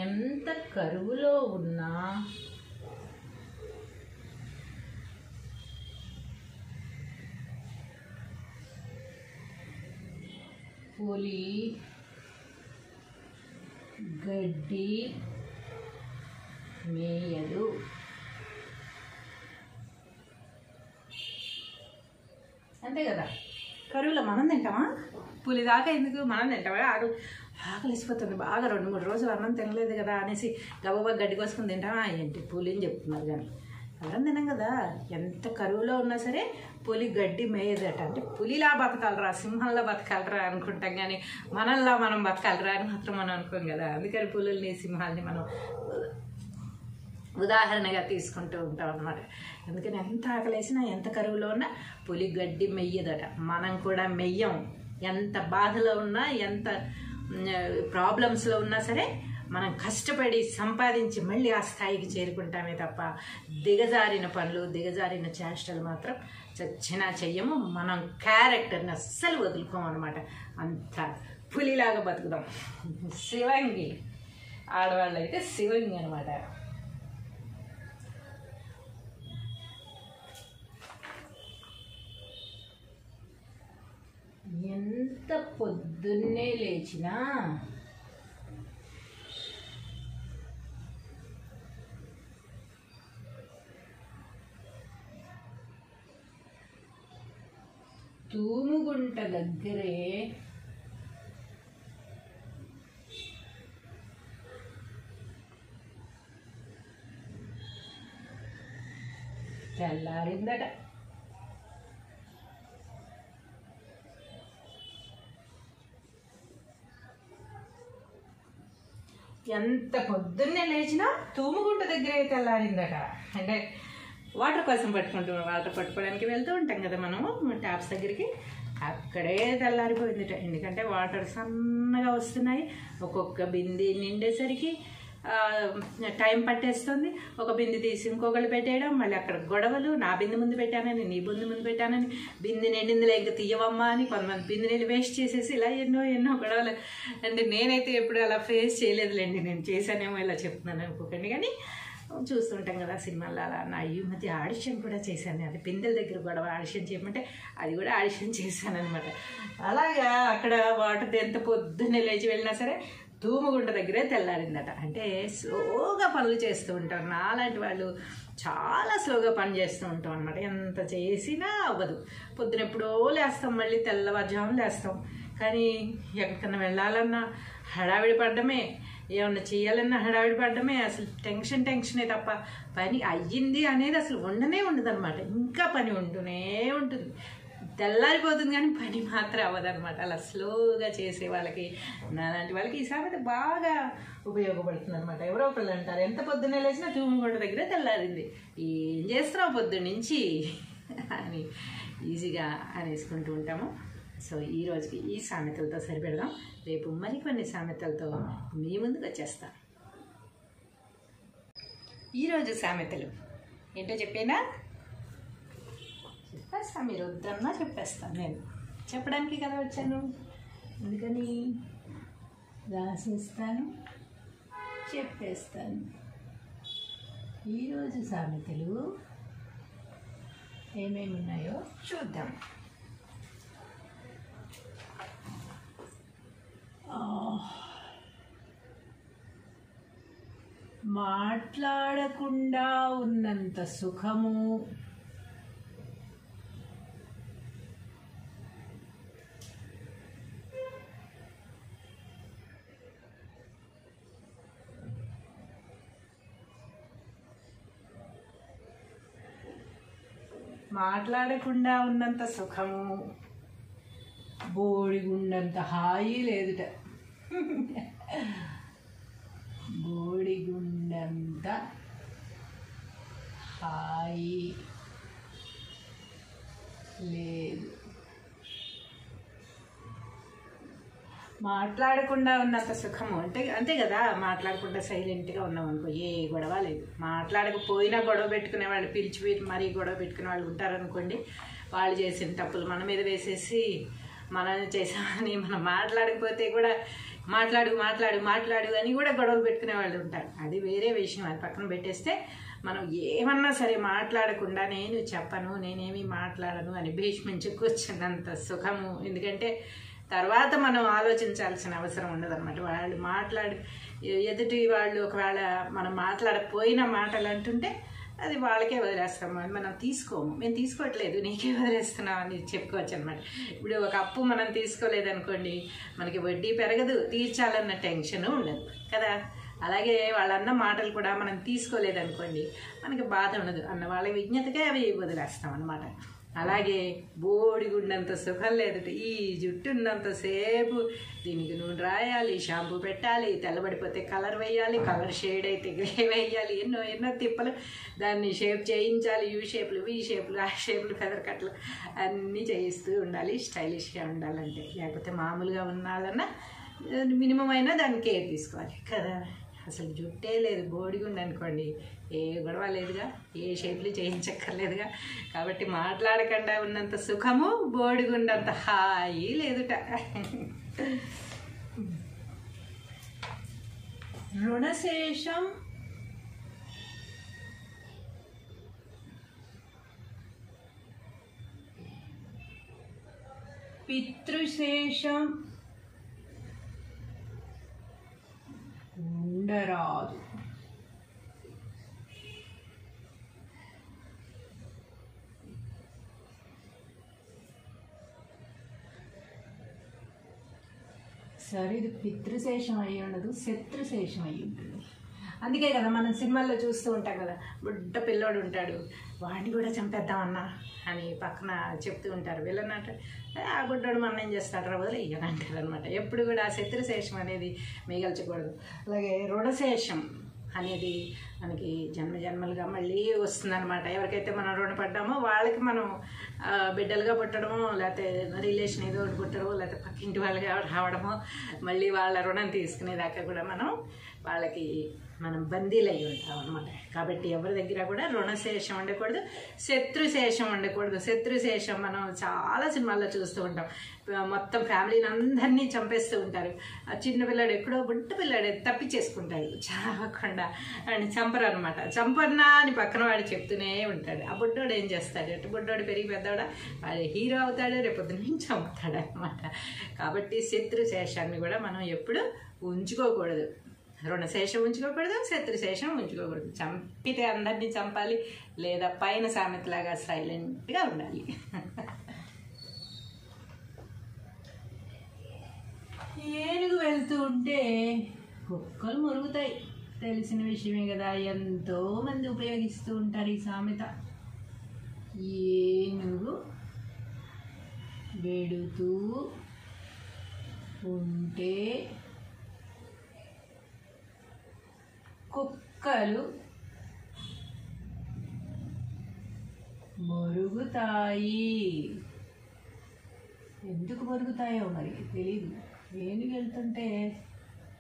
S1: ఎంత కరువులో ఉన్నా పులి గడ్డి మేయదు. అంతే కదా, కరువులో మనం తింటామా? పులి దాకా ఎందుకు, మనం తింటామా? ఆకలిసిపోతుంది బాగా, 2-3 రోజులు అన్నం తినలేదు కదా అనేసి గబగబా గడ్డి కోసుకుని తింటామా ఏంటి? పులిని చెప్తున్నారు కానీ అన్నం తినం కదా. ఎంత కరువులో ఉన్నా సరే పులి గడ్డి మేయదట. అంటే పులిలా బతకాలరా, సింహంలా బతకాలరా అనుకుంటాం కానీ మనల్లా మనం బతకాలరా అని మాత్రం మనం అనుకోం కదా. అందుకని పులుల్ని, సింహాల్ని మనం ఉదాహరణగా తీసుకుంటూ ఉంటాం అన్నమాట. అందుకని ఎంత ఆకలేసినా, ఎంత కరువులో ఉన్నా పులి గడ్డి మెయ్యదట. మనం కూడా మెయ్యం. ఎంత బాధలో ఉన్నా, ఎంత ప్రాబ్లమ్స్లో ఉన్నా సరే మనం కష్టపడి సంపాదించి మళ్ళీ ఆ స్థాయికి చేరుకుంటామే తప్ప దిగజారిన పనులు, దిగజారిన చేష్టలు మాత్రం చచ్చినా చెయ్యము. మనం క్యారెక్టర్ని అస్సలు వదులుకోమన్నమాట. అంత పులిలాగా బతుకుదాం. శివంగి, ఆడవాళ్ళు అయితే శివంగి అనమాట. ఎంత పొద్దున్నే లేచినా తూముగుంట దగ్గరే తెల్లారిందట. ఎంత పొద్దున్నే లేచినా తూముగుంట దగ్గరే తెల్లారిందట. అంటే వాటర్ కోసం వాటర్ పట్టుకోవడానికి వెళ్తూ ఉంటాం కదా మనము ట్యాప్స్ దగ్గరికి, అక్కడే తెల్లారిపోయిందిట. ఎందుకంటే వాటర్ సన్నగా వస్తున్నాయి. ఒక్కొక్క బింది నిండేసరికి టైం పట్టేస్తుంది. ఒక బింది తీసి ఇంకొకళ్ళు పెట్టేయడం, మళ్ళీ అక్కడ గొడవలు, నా బింది ముందు పెట్టానని, నీ బింది ముందు పెట్టానని, బింది నిండిందిలో ఇంకా తీయవమ్మా అని కొంతమంది బింది నీళ్ళు వేస్ట్ చేసేసి ఇలా ఎన్నో గొడవలు. అంటే నేనైతే ఎప్పుడు అలా ఫేస్ చేయలేదులేండి, నేను చేశానేమో ఇలా చెప్తున్నాను అనుకోకండి. కానీ చూస్తుంటాం కదా సినిమాల్లో అలా. నా ఈ మధ్య ఆడిషన్ కూడా చేశాను. అది బిందెల దగ్గర గొడవ ఆడిషన్ చేయమంటే అది కూడా ఆడిషన్ చేశాను అనమాట. అలాగా అక్కడ వాటర్ ఎంత పొద్దున్నే లేచి వెళ్ళినా సరే తూముగుంట దగ్గరే తెల్లారిందట. అంటే స్లోగా పనులు చేస్తూ ఉంటారు. నాలాంటి వాళ్ళు చాలా స్లోగా పని చేస్తూ ఉంటాం అనమాట. ఎంత చేసినా అవ్వదు. పొద్దున ఎప్పుడో లేస్తాం, మళ్ళీ తెల్లవారుజామున లేస్తాం. కానీ ఎక్కడికన్నా వెళ్ళాలన్నా హడావిడి పడ్డమే, ఏమన్నా చేయాలన్నా హడావిడి పడ్డమే, అసలు టెన్షనే తప్ప పని అయ్యింది అనేది అసలు ఉండనే ఉండదు అనమాట. ఇంకా పని ఉంటూనే ఉంటుంది, తెల్లారిపోతుంది కానీ పని మాత్రం అవ్వదన్నమాట. అలా స్లోగా చేసే వాళ్ళకి, నాలాంటి వాళ్ళకి ఈ సామెత బాగా ఉపయోగపడుతుంది అనమాట. ఎవరో ఒకళ్ళు అంటారు, ఎంత పొద్దున్నే లేచినా తూముగొండ దగ్గర తెల్లారింది, ఏం చేస్తున్నావు పొద్దున్న నుంచి అని ఈజీగా అనేసుకుంటూ ఉంటాము. సో ఈ రోజుకి ఈ సామెతలతో సరిపెడదాం. రేపు మరికొన్ని సామెతలతో మీ ముందుకు వచ్చేస్తాను. ఈరోజు సామెతలు ఏంటో చెప్పేనా? చెప్పేస్తా, మీరు వద్దన్నా చెప్పేస్తాను. నేను చెప్పడానికి కదా వచ్చాను, అందుకని రాసేస్తాను, చెప్పేస్తాను. ఈరోజు సామెతలు ఏమేమి ఉన్నాయో చూద్దాం. మాట్లాడకుండా ఉన్నంత సుఖము మాట్లాడకుండా ఉన్నంత సుఖము బోడిగుండంత హాయి లేదుట. బోడిగుండంత హాయి లేదు. మాట్లాడకుండా ఉన్నంత సుఖము అంటే అంతే కదా. మాట్లాడకుండా సైలెంట్గా ఉన్నాం అనుకో, ఏ గొడవ లేదు. మాట్లాడకపోయినా గొడవ పెట్టుకునే వాళ్ళు, పిలిచి మరీ గొడవ పెట్టుకునే వాళ్ళు ఉంటారనుకోండి. వాళ్ళు చేసిన తప్పులు మన మీద వేసేసి మనం చేసామని, మనం మాట్లాడకపోతే కూడా మాట్లాడు అని కూడా గొడవలు పెట్టుకునే వాళ్ళు ఉంటారు. అది వేరే విషయం, అది పక్కన పెట్టేస్తే మనం ఏమన్నా సరే మాట్లాడకుండా నేను చెప్పను, నేనేమి మాట్లాడను అని భీష్మించి కూర్చున్నంత సుఖము. ఎందుకంటే తర్వాత మనం ఆలోచించాల్సిన అవసరం ఉండదు అనమాట. వాళ్ళు ఎదుటి వాళ్ళు ఒకవేళ మనం మాట్లాడకపోయిన మాటలు అంటుంటే అది వాళ్ళకే వదిలేస్తాం, మనం తీసుకోము. మేము తీసుకోవట్లేదు, నీకే వదిలేస్తున్నాం అని చెప్పుకోవచ్చు అనమాట. ఇప్పుడు ఒక అప్పు మనం తీసుకోలేదనుకోండి, మనకి వడ్డీ పెరగదు, తీర్చాలన్న టెన్షన్ ఉండదు కదా. అలాగే వాళ్ళన్న మాటలు కూడా మనం తీసుకోలేదనుకోండి, మనకి బాధ ఉండదు అన్న వాళ్ళ విజ్ఞతగా అవి వదిలేస్తాం అనమాట. అలాగే బోడిగుండంత సుఖం లేదట. ఈ జుట్టు ఉన్నంతసేపు దీనికి నూనె రాయాలి, షాంపూ పెట్టాలి, తెల్లబడిపోతే కలర్ వేయాలి, కలర్ షేడ్ అయితే గ్రే వేయాలి, ఎన్నో తిప్పలు, దాన్ని షేప్ చేయించాలి, యూ షేప్లు, వి షేప్లు, ఆ షేప్లు, ఫెదర్ కట్లు అన్నీ చేయిస్తూ ఉండాలి స్టైలిష్గా ఉండాలంటే. లేకపోతే మామూలుగా ఉండాలన్నా మినిమం అయినా దాన్ని కేర్ తీసుకోవాలి కదా. అసలు జుట్టే లేదు, బోడిగుండు అనుకోండి, ఏ గొడవ లేదుగా, ఏ షేప్లు చేయించక్కర్లేదుగా. కాబట్టి మాట్లాడకుండా ఉన్నంత సుఖము బోడిగుండంత హాయి లేదుట. రుణశేషం పితృశేషం ఉండరాదు. సరే, ఇది పితృశేషం అయ్యి ఉండదు, శత్రుశేషం అయ్యి ఉంటుంది. అందుకే కదా మనం సినిమాల్లో చూస్తూ ఉంటాం కదా, బుడ్డ పిల్లోడు ఉంటాడు, వాడిని కూడా చంపేద్దామన్నా అని పక్కన చెప్తూ ఉంటారు. వీళ్ళనంట ఆ బుడ్డోడు మనం ఏం చేస్తాడు, వదిలే ఇయ్యని అంటారు అనమాట. ఎప్పుడు కూడా శత్రుశేషం అనేది మిగల్చకూడదు. అలాగే రుణశేషం అనేది మనకి జన్మలుగా మళ్ళీ వస్తుందన్నమాట. ఎవరికైతే మనం రుణపడ్డామో వాళ్ళకి మనం బిడ్డలుగా పుట్టడమో, లేకపోతే రిలేషన్ ఏదో ఒకటి పుట్టడమో, లేకపోతే పక్కింటి వాళ్ళగా రావడమో, మళ్ళీ వాళ్ళ రుణం తీసుకునేదాకా కూడా వాళ్ళకి మనం బందీలు అయ్యి ఉంటాం అనమాట. కాబట్టి ఎవరి దగ్గర కూడా రుణశేషం ఉండకూడదు, శత్రుశేషం ఉండకూడదు. శత్రుశేషం మనం చాలా సినిమాల్లో చూస్తూ ఉంటాం. మొత్తం ఫ్యామిలీని అందరినీ చంపేస్తూ ఉంటారు. ఆ చిన్న పిల్లాడు ఎక్కడో బుట్ట పిల్లాడు తప్పించేసుకుంటాడు, చావకుండా అని చంపరు అనమాట. చంపన్నా అని పక్కన వాడు చెప్తూనే ఉంటాడు. ఆ బుడ్డోడు ఏం చేస్తాడు అంటే, బుడ్డోడు పెరిగి పెద్దవాడా వాడు హీరో అవుతాడు, రేపొద్దు నుంచి చంపుతాడు అనమాట. కాబట్టి శత్రుశేషాన్ని కూడా మనం ఎప్పుడు ఉంచుకోకూడదు. రుణశేషం ఉంచుకోకూడదు, శత్రుశేషం ఉంచుకోకూడదు. చంపితే అందరినీ చంపాలి, లేదా పైన సామెతలాగా సైలెంట్గా ఉండాలి. ఏనుగు వెళ్తూ ఉంటే కుక్కలు మురుగుతాయి, తెలిసిన విషయమే కదా. ఎంతోమంది ఉపయోగిస్తూ ఉంటారు ఈ సామెత. ఏనుగు వెడుతూ ఉంటే కుక్కలు మరుగుతాయి. ఎందుకు మరుగుతాయో మరి తెలీదు. ఏనుగు వెళ్తుంటే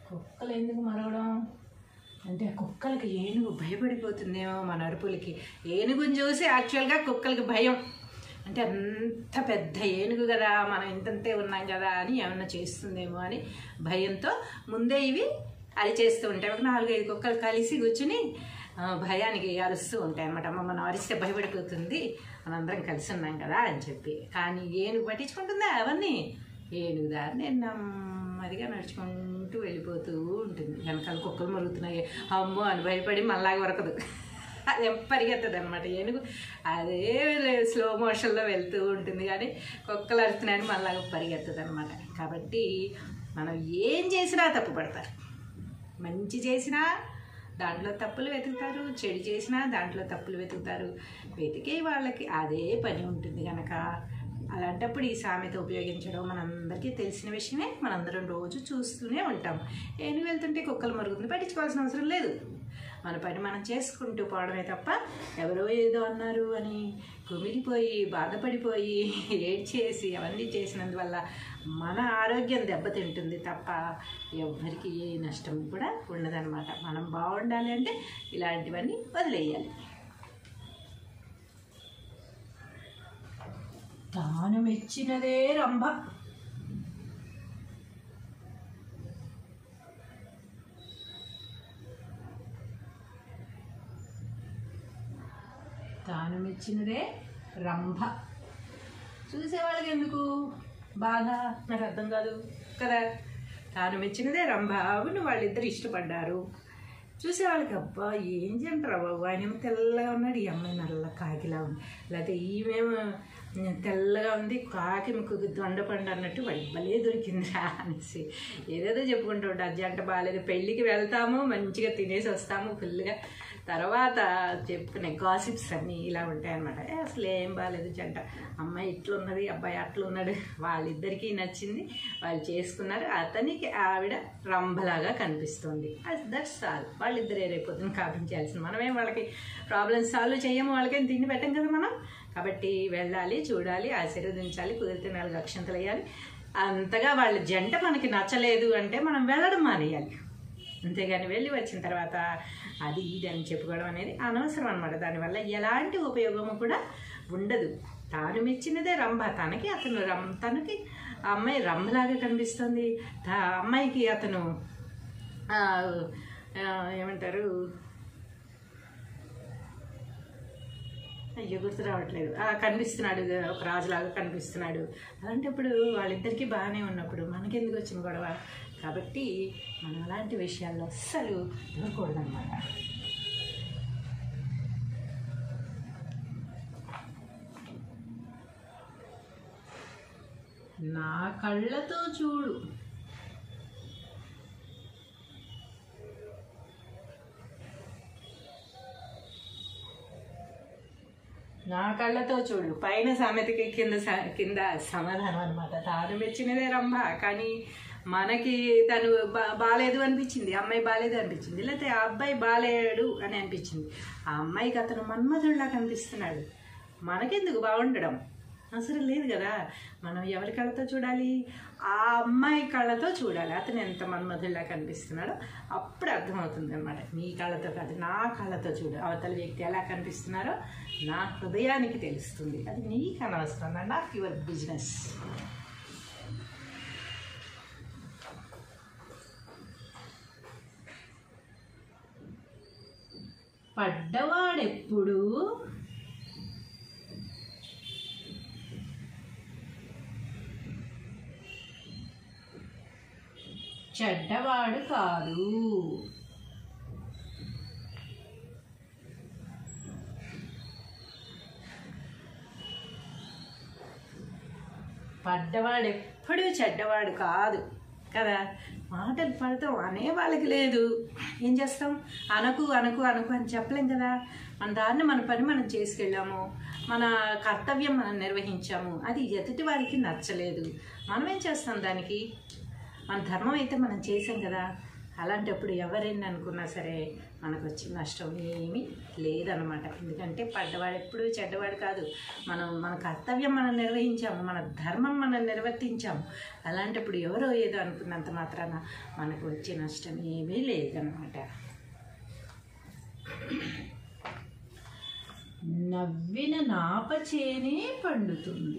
S1: కుక్కలు ఎందుకు మరగడం అంటే, కుక్కలకి ఏనుగు భయపడిపోతుందేమో మన అరుపులకి. ఏనుగుని చూసి యాక్చువల్గా కుక్కలకి భయం. అంటే అంత పెద్ద ఏనుగు కదా, మనం ఇంతంతే ఉన్నాం కదా అని ఏమన్నా చేస్తుందేమో అని భయంతో ముందే ఇవి అరిచేస్తూ ఉంటాయి. ఒక 4-5 కుక్కలు కలిసి కూర్చుని భయానికి అరుస్తూ ఉంటాయి అన్నమాట. అమ్మ మనం అరిస్తే భయపడిపోతుంది, మనందరం కలిసి ఉన్నాం కదా అని చెప్పి. కానీ ఏనుగు పట్టించుకుంటుందా అవన్నీ? ఏనుగు దారి నేను నెమ్మదిగా నడుచుకుంటూ వెళ్ళిపోతూ ఉంటుంది. వెనకాల కుక్కలు మరుగుతున్నాయి అమ్మో అని భయపడి మళ్ళాగా వరకదు, అది పరిగెత్తదు అనమాట. ఏనుగు అదే స్లో మోషన్లో వెళ్తూ ఉంటుంది, కానీ కుక్కలు అరుస్తున్నాయని మళ్ళాగా పరిగెత్తదు అనమాట. కాబట్టి మనం ఏం చేసినా తప్పు పడతారు. మంచి చేసినా దాంట్లో తప్పులు వెతుకుతారు, చెడు చేసినా దాంట్లో తప్పులు వెతుకుతారు. వెతికే వాళ్ళకి అదే పని ఉంటుంది కనుక అలాంటప్పుడు ఈ సామెత ఉపయోగించడం మనందరికీ తెలిసిన విషయమే. మనందరం రోజు చూస్తూనే ఉంటాం. ఏనుగు వెళ్తుంటే కుక్కలు మరుగుతుంది, పట్టించుకోవాల్సిన అవసరం లేదు. మన పని మనం చేసుకుంటూ పోవడమే తప్ప ఎవరో ఏదో అన్నారు అని కుమిలిపోయి బాధపడిపోయి ఏడ్చేసి అవన్నీ చేసినందువల్ల మన ఆరోగ్యం దెబ్బతింటుంది తప్ప ఎవ్వరికి ఏ నష్టం కూడా ఉండదన్నమాట. మనం బాగుండాలి అంటే ఇలాంటివన్నీ వదిలేయాలి. తాను మెచ్చినదే రంభ. తాను మెచ్చినదే రంభ. చూసేవాళ్ళకి ఎందుకు బాధ, నాకు అర్థం కాదు కదా. తాను మెచ్చినదే రంభ. అవును, వాళ్ళిద్దరు ఇష్టపడ్డారు. చూసేవాళ్ళకి అబ్బా ఏం జంటరా బాబు, ఆయన తెల్లగా ఉన్నాడు, ఈ అమ్మాయి నల్ల కాకిలా ఉంది, లేకపోతే ఈమెమో తెల్లగా ఉంది కాకి ముక్కు దొండపండు అన్నట్టు వాడికి భలే దొరికిందిరా అనేసి ఏదేదో చెప్పుకుంటూ ఉంటారు. జంట బాగాలేదు, పెళ్ళికి వెళ్తాము మంచిగా తినేసి వస్తాము ఫుల్గా, తర్వాత చెప్పుకునే గాసిప్స్ అన్నీ ఇలా ఉంటాయి అన్నమాట. అసలు ఏం బాగాలేదు జంట, అమ్మాయి ఇట్లున్నది అబ్బాయి అట్లున్నాడు, వాళ్ళిద్దరికీ నచ్చింది, వాళ్ళు చేసుకున్నారు, అతనికి ఆవిడ రంభలాగా కనిపిస్తుంది. That's all. వాళ్ళిద్దరే రేపొద్దున కాపురం చేయాల్సింది. మనమేం వాళ్ళకి ప్రాబ్లమ్స్ సాల్వ్ చేయము, వాళ్ళకేం తిండి పెట్టం కదా మనం. కాబట్టి వెళ్ళాలి, చూడాలి, ఆశీర్వదించాలి, కుదిరితే 4 అక్షంతలు వేయాలి. అంతగా వాళ్ళ జంట మనకి నచ్చలేదు అంటే మనం వెళ్ళడం మానేయాలి. అంతేగాని వెళ్ళి వచ్చిన తర్వాత అది ఇది అని చెప్పుకోవడం అనేది అనవసరం అనమాట. దానివల్ల ఎలాంటి ఉపయోగము కూడా ఉండదు. తాను మెచ్చినదే రంభ. తనకి తనకి అమ్మాయి రంభలాగా కనిపిస్తుంది, అమ్మాయికి అతను ఏమంటారు, అయ్యో గుర్తు రావట్లేదు, కనిపిస్తున్నాడు, ఒక రాజులాగా కనిపిస్తున్నాడు. అలాంటప్పుడు వాళ్ళిద్దరికీ బాగానే ఉన్నప్పుడు మనకెందుకు వచ్చిన గొడవ? కాబట్టి మనం అలాంటి విషయాల్లో అస్సలు దూరకూడదన్నమాట. నా కళ్ళతో చూడు, నా కళ్ళతో చూడు. పైన సామెతకి కింద సమాధానం అనమాట. తాను మెచ్చినదే రంభ, కానీ మనకి తను బాగాలేదు అనిపించింది, అమ్మాయి బాగాలేదు అనిపించింది, లేకపోతే ఆ అబ్బాయి బాగాలేడు అని అనిపించింది. ఆ అమ్మాయికి అతను మన్మధుడిలా కనిపిస్తున్నాడు, మనకెందుకు బాగుండడం? అసలు లేదు కదా. మనం ఎవరి కళ్ళతో చూడాలి? ఆ అమ్మాయి కళ్ళతో చూడాలి. అతను ఎంత మన్మధుడిలా కనిపిస్తున్నాడో అప్పుడు అర్థమవుతుంది అనమాట. నీ కళ్ళతో కాదు, నా కళ్ళతో చూడు. అవతల వ్యక్తి ఎలా కనిపిస్తున్నారో నా హృదయానికి తెలుస్తుంది. అది నీకు అనవసరం, నాట్ యువర్ బిజినెస్. పడ్డవాడెప్పుడు చెడ్డవాడు కాదు. పడ్డవాడు ఎప్పుడూ చెడ్డవాడు కాదు కదా. మాటలు పడతాం, అనే వాళ్ళకి లేదు. ఏం చేస్తాం? అనకు అనకు అనకు అని చెప్పలేం కదా. మన దారిని మన పని మనం చేసుకెళ్ళాము, మన కర్తవ్యం మనం నిర్వహించాము, అది ఎదుటి వారికి నచ్చలేదు, మనం ఏం చేస్తాం? దానికి మన ధర్మం అయితే మనం చేసాం కదా. అలాంటప్పుడు ఎవరైనా అనుకున్నా సరే మనకు వచ్చిన నష్టం ఏమీ లేదనమాట. ఎందుకంటే పడ్డవాడు ఎప్పుడు చెడ్డవాడు కాదు. మన కర్తవ్యం మనం నిర్వహించాము, మన ధర్మం మనం నిర్వర్తించాము. అలాంటప్పుడు ఎవరో ఏదో అనుకున్నంత మాత్రాన మనకు వచ్చే నష్టం ఏమీ లేదనమాట. నవ్విన నాపచేనే పండుతుంది.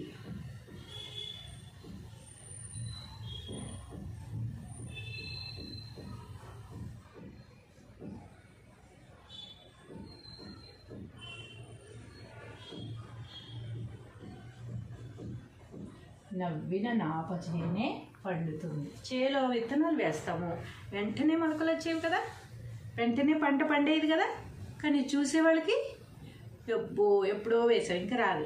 S1: నవ్విన నాపచేనే పండుతుంది. చేలో విత్తనాలు వేస్తాము, వెంటనే మొలకలు వచ్చేవి కదా, వెంటనే పంట పండేది కదా. కానీ చూసేవాళ్ళకి ఎప్పుడో వేసాం, ఇంకా రాదు.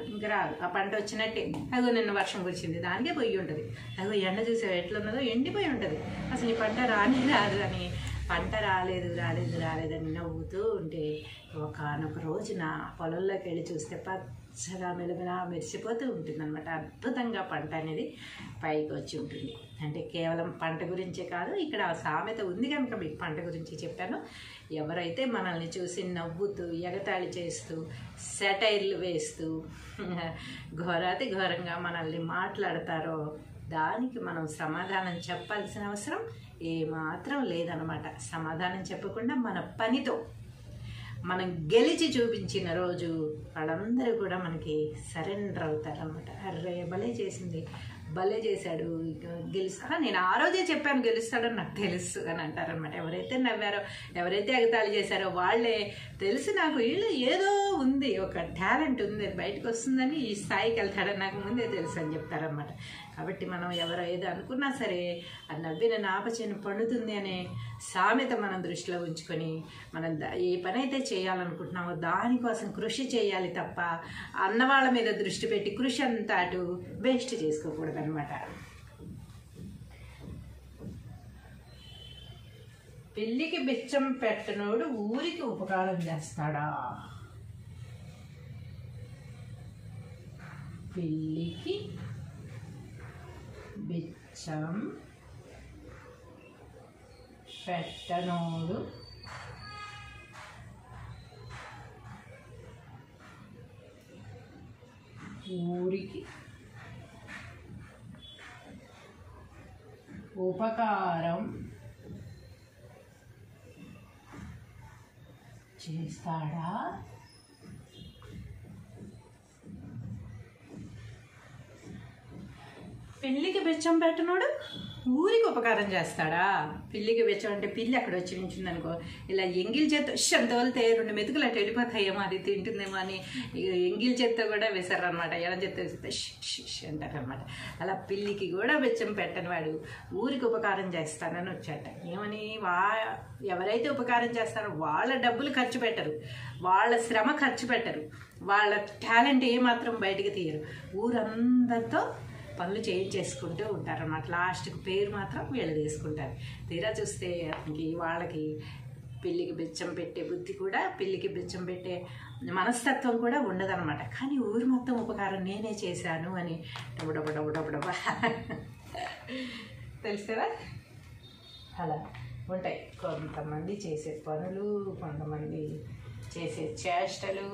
S1: ఆ పంట వచ్చినట్టే. అదిగో నిన్న వర్షం కురిచింది, దానికే పోయి ఉంటుంది. అదిగో ఎండ చూసావు ఎట్లున్నదో, ఎండిపోయి ఉంటుంది. అసలు ఈ పంట రాదు అని, పంట రాలేదని నవ్వుతూ ఉంటే ఒకనొక రోజున పొలంలోకి వెళ్ళి చూస్తే పచ్చగా మెలమెలా మెరిసిపోతూ ఉంటుంది అనమాట. అద్భుతంగా పంట అనేది పైకి వచ్చి ఉంటుంది. అంటే కేవలం పంట గురించే కాదు, ఇక్కడ సామెత ఉంది కనుక మీకు పంట గురించి చెప్పాను. ఎవరైతే మనల్ని చూసి నవ్వుతూ ఎగతాళి చేస్తూ సెటైర్లు వేస్తూ ఘోరాతి ఘోరంగా మనల్ని మాట్లాడతారో దానికి మనం సమాధానం చెప్పాల్సిన అవసరం ఏమాత్రం లేదనమాట. సమాధానం చెప్పకుండా మన పనితో మనం గెలిచి చూపించిన రోజు వాళ్ళందరూ కూడా మనకి సరెండర్ అవుతారనమాట. అర్రే భలే చేశాడు గెలుస్తా, నేను ఆ రోజే చెప్పాను గెలుస్తాడని నాకు తెలుసు అని అంటారనమాట. ఎవరైతే నవ్వారో, ఎవరైతే ఎగతాళి చేశారో వాళ్ళే తెలుసు నాకు వీళ్ళు ఏదో ఉంది, ఒక టాలెంట్ ఉంది, బయటకు వస్తుందని, ఈ స్థాయికి వెళ్తాడని నాకు ముందే తెలుసు అని చెప్తారనమాట. కాబట్టి మనం ఎవరో ఏదో అనుకున్నా సరే ఆ నవ్విన నాపచేను పండుతుంది అనే సామెత మనం దృష్టిలో ఉంచుకొని మనం ఏ పని అయితే చేయాలనుకుంటున్నామో దానికోసం కృషి చేయాలి తప్ప అన్నవాళ్ళ మీద దృష్టి పెట్టి కృషి అంతా అటు వేస్ట్ చేసుకోకూడదు అనమాట. పిల్లికి బిచ్చం పెట్టనోడు ఊరికి ఉపకారం చేస్తాడా? పిల్లికి బిచ్చం పెట్టనోడు ఊరికి ఉపకారం చేస్తాడా? పిల్లికి బిచ్చం పెట్టనోడు ఊరికి ఉపకారం చేస్తాడా? పిల్లికి బిచ్చం అంటే పిల్లి అక్కడ వచ్చి నించుంది అనుకో, ఇలా ఎంగిల్ చేత్తో అంత వెళ్తే 2 మెతుకులు అటు వెళ్ళిపోతాయేమో, అది తింటుందేమో అని ఎంగిల్ చేత్తో కూడా వేశారనమాట. ఎలా చేత్తో వేస్తే అంటారనమాట. అలా పిల్లికి కూడా బిచ్చం పెట్టని వాడు ఊరికి ఉపకారం చేస్తానని వచ్చాట. ఏమని? ఎవరైతే ఉపకారం చేస్తారో వాళ్ళ డబ్బులు ఖర్చు పెట్టరు, వాళ్ళ శ్రమ ఖర్చు పెట్టరు, వాళ్ళ టాలెంట్ ఏమాత్రం బయటకు తీయరు, ఊరందరితో పనులు చేసుకుంటూ ఉంటారు అన్నమాట. లాస్ట్కి పేరు మాత్రం వీళ్ళు తీసుకుంటారు. తీరా చూస్తే వాళ్ళకి పిల్లికి బిచ్చం పెట్టే బుద్ధి కూడా, పిల్లికి బిచ్చం పెట్టే మనస్తత్వం కూడా ఉండదన్నమాట. కానీ ఊరు మొత్తం ఉపకారం నేనే చేశాను అని డబ్బుడబ్బా తెలుసు కదా. అలా ఉంటాయి కొంతమంది చేసే పనులు, కొంతమంది చేసే చేష్టలు,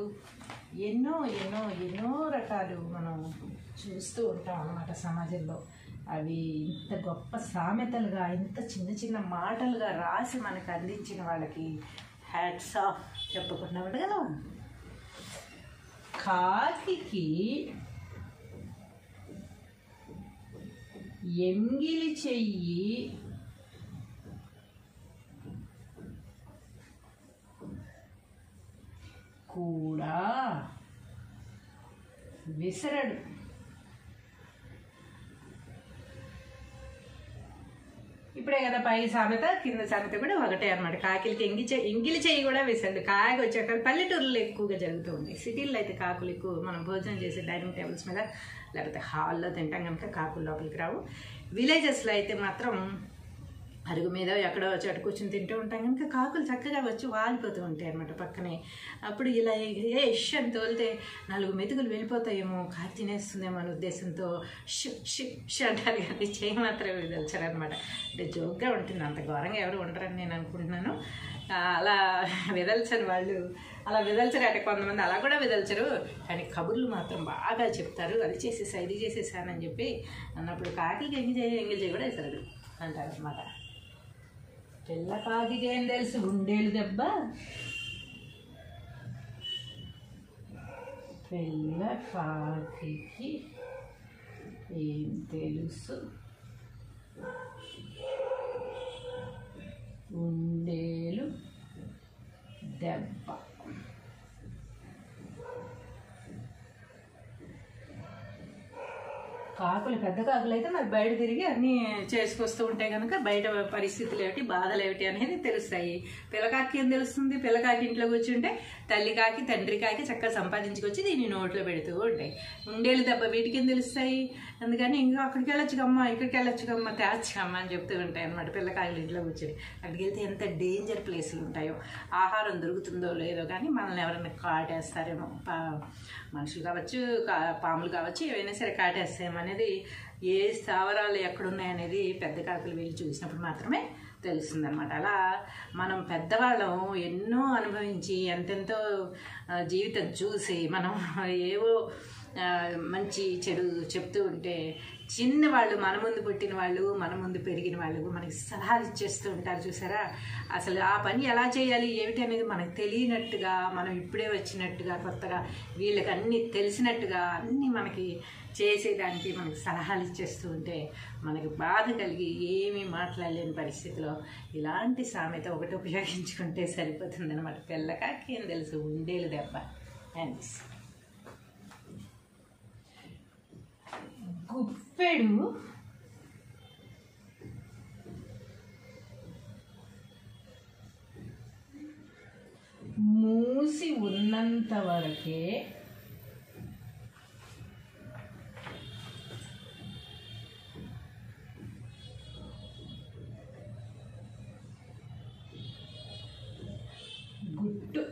S1: ఎన్నో రకాలు మనం చూస్తూ ఉంటాం అన్నమాట సమాజంలో. అవి ఇంత గొప్ప సామెతలుగా, ఇంత చిన్న మాటలుగా రాసి మనకు అందించిన వాళ్ళకి హ్యాట్స్ ఆఫ్ చెప్పకుండా ఉండగలం. కాకికి ఎంగిలి చెయ్యి కూడా విసరడు. ఇప్పుడే కదా పై సామెత కింద సామెత కూడా ఒకటే అనమాట. కాకిలకి ఎంగిలి చెయ్యి కూడా విసరడు. కాకి వచ్చాక పల్లెటూరులో ఎక్కువగా జరుగుతూ ఉంటాయి. సిటీల్లో అయితే కాకులు ఎక్కువ, మనం భోజనం చేసే డైనింగ్ టేబుల్స్ మీద లేకపోతే హాల్లో తింటాం కనుక కాకులు లోపలికి రావు. విలేజెస్లో అయితే మాత్రం అరుగు మీద ఎక్కడో చోట కూర్చొని తింటూ ఉంటాం కనుక కాకులు చక్కగా వచ్చి వాలిపోతూ ఉంటాయి అన్నమాట పక్కనే. అప్పుడు ఇలా ఇష్ అని తోలితే 4 మెతుకులు వెళ్ళిపోతాయేమో, కాకి తినేస్తుందేమో అనే ఉద్దేశంతో ష్ అంటారు కానీ చేయి మాత్రం విదల్చారనమాట. అంటే జోక్గా ఉంటుంది, అంత ఘోరంగా ఎవరు ఉండరని నేను అనుకుంటున్నాను. అలా విదల్చని వాళ్ళు అలా విదల్చరు, అంటే కొంతమంది అలా కూడా విదల్చరు, కానీ కబుర్లు మాత్రం బాగా చెప్తారు. అది చేసేసా ఇది చేసేసానని చెప్పి అన్నప్పుడు కాకికి ఎంగిల్ చేయి కూడా వేశారు అంటారు అనమాట. పిల్ల కాకికి ఏం తెలుసు గుండేలు దెబ్బ, పిల్ల కాకికి ఏం తెలుసు గుండేలు దెబ్బ. కాకులు పెద్ద కాకులు అయితే మరి బయట తిరిగి అన్నీ చేసుకొస్తూ ఉంటాయి కనుక బయట పరిస్థితులు ఏమిటి బాధలు ఏమిటి అనేది తెలుస్తాయి. పిల్లకాకి ఏం తెలుస్తుంది? పిల్లకాకి ఇంట్లో కూర్చుంటే తల్లి కాకి తండ్రి కాకి చక్కగా సంపాదించుకొచ్చి దీన్ని నోట్లో పెడుతూ ఉంటాయి. ఉండేలు దెబ్బ వీటికి ఏం తెలుస్తాయి? అందుకని ఇంకా అక్కడికి వెళ్ళొచ్చుకమ్మా ఇక్కడికి వెళ్ళొచ్చుకమ్మా తేచ్చుకమ్మా అని చెప్తూ ఉంటాయి అన్నమాట పిల్లకాయలు ఇంట్లో కూర్చొని. అక్కడికి వెళ్తే ఎంత డేంజర్ ప్లేసులు ఉంటాయో, ఆహారం దొరుకుతుందో లేదో కానీ మనల్ని ఎవరైనా కాటేస్తారేమో, మనుషులు కావచ్చు పాములు కావచ్చు ఏవైనా సరే కాటేస్తాయేమో అనేది, ఏ స్థావరాలు ఎక్కడున్నాయనేది పెద్ద కాకులు వెళ్ళి చూసినప్పుడు మాత్రమే తెలుస్తుంది అనమాట. అలా మనం పెద్దవాళ్ళం ఎన్నో అనుభవించి ఎంతెంతో జీవితం చూసి మనం ఏవో మంచి చెడు చెప్తూ ఉంటే చిన్నవాళ్ళు మన ముందు పుట్టిన వాళ్ళు మన ముందు పెరిగిన వాళ్ళు మనకి సలహాలు ఇచ్చేస్తూ ఉంటారు చూసారా. అసలు ఆ పని ఎలా చేయాలి ఏమిటి అనేది మనకు తెలియనట్టుగా, మనం ఇప్పుడే వచ్చినట్టుగా కొత్తగా వీళ్ళకి అన్నీ తెలిసినట్టుగా అన్నీ మనకి చేసేదానికి మనకి సలహాలు ఇచ్చేస్తూ ఉంటే మనకి బాధ కలిగి ఏమీ మాట్లాడలేని పరిస్థితిలో ఇలాంటి సామెత ఒకటి ఉపయోగించుకుంటే సరిపోతుంది అనమాట. పిల్లకాకి ఏం తెలుసు ఉండేలు దెబ్బ. థ్యాంక్స్. గుప్పెడు మూసి ఉన్నంత వరకే గుట్టు.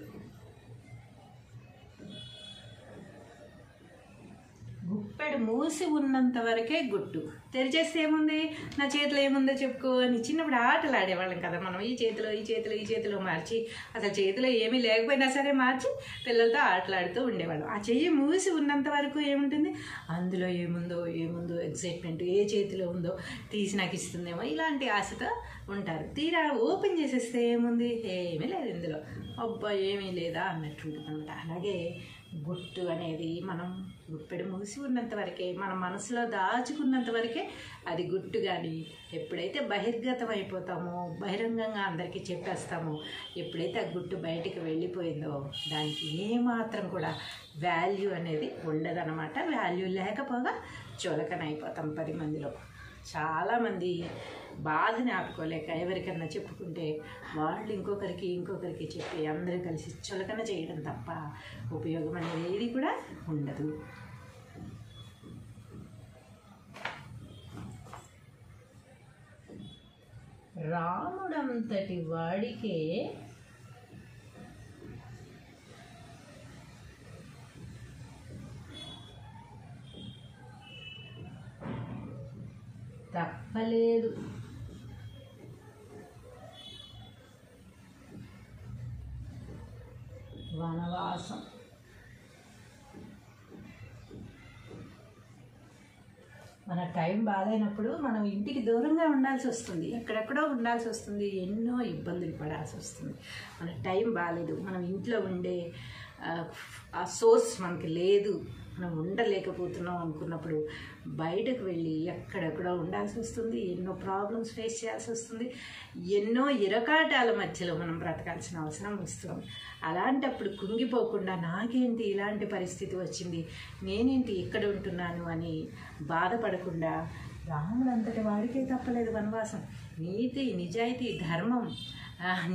S1: గుప్పెడు మూసి ఉన్నంత వరకే గుట్టు, తెరిచేస్తే ఏముంది, నా చేతిలో ఏముందో చెప్పుకో అని చిన్నప్పుడు ఆటలు ఆడేవాళ్ళం కదా మనం. ఈ చేతిలో మార్చి, అసలు చేతిలో ఏమీ లేకపోయినా సరే మార్చి పిల్లలతో ఆటలాడుతూ ఉండేవాళ్ళం. ఆ చెయ్యి మూసి ఉన్నంత వరకు ఏముంటుంది, అందులో ఏముందో ఎగ్జైట్మెంట్, ఏ చేతిలో ఉందో తీసి నాకు ఇస్తుందేమో ఇలాంటి ఆశతో ఉంటారు. తీరా ఓపెన్ చేసేస్తే ఏముంది, ఏమీ లేదు ఇందులో, అబ్బా ఏమీ లేదా అన్నట్టు ఉంటుంది అనమాట. అలాగే గుట్టు అనేది మనం గుప్పెడు మూసి ఉన్నంత వరకే, మన మనసులో దాచుకున్నంత వరకే అది గుట్టు. కానీ ఎప్పుడైతే బహిర్గతం అయిపోతామో, బహిరంగంగా అందరికీ చెప్పేస్తామో, ఎప్పుడైతే ఆ గుట్టు బయటికి వెళ్ళిపోయిందో దానికి ఏమాత్రం కూడా వాల్యూ అనేది ఉండదన్నమాట. వాల్యూ లేకపోగా చులకనైపోతాం 10 మందిలో. చాలామంది బాధని ఆపుకోలేక ఎవరికన్నా చెప్పుకుంటే వాళ్ళు ఇంకొకరికి చెప్పి అందరూ కలిసి చులకన చేయడం తప్ప ఉపయోగం అనేది ఏది కూడా ఉండదు. రాముడంతటి వాడికే తప్పలేదు వనవాసం. మన టైం బాగాలేనప్పుడు మనం ఇంటికి దూరంగా ఉండాల్సి వస్తుంది, ఎక్కడెక్కడో ఉండాల్సి వస్తుంది, ఎన్నో ఇబ్బందులు పడాల్సి వస్తుంది. మన టైం బాగాలేదు, మనం ఇంట్లో ఉండే ఆ సోర్స్ మనకి లేదు, మనం ఉండలేకపోతున్నాం అనుకున్నప్పుడు బయటకు వెళ్ళి ఎక్కడెక్కడో ఉండాల్సి వస్తుంది, ఎన్నో ప్రాబ్లమ్స్ ఫేస్ చేయాల్సి వస్తుంది, ఎన్నో ఇరకాటాల మధ్యలో మనం బ్రతకాల్సిన అవసరం వస్తుంది. అలాంటప్పుడు కుంగిపోకుండా నాకేంటి ఇలాంటి పరిస్థితి వచ్చింది, నేనేంటి ఇక్కడ ఉంటున్నాను అని బాధపడకుండా రాముడు అంతటి వాడికే తప్పలేదు వనవాసం. నీతి, నిజాయితీ, ధర్మం,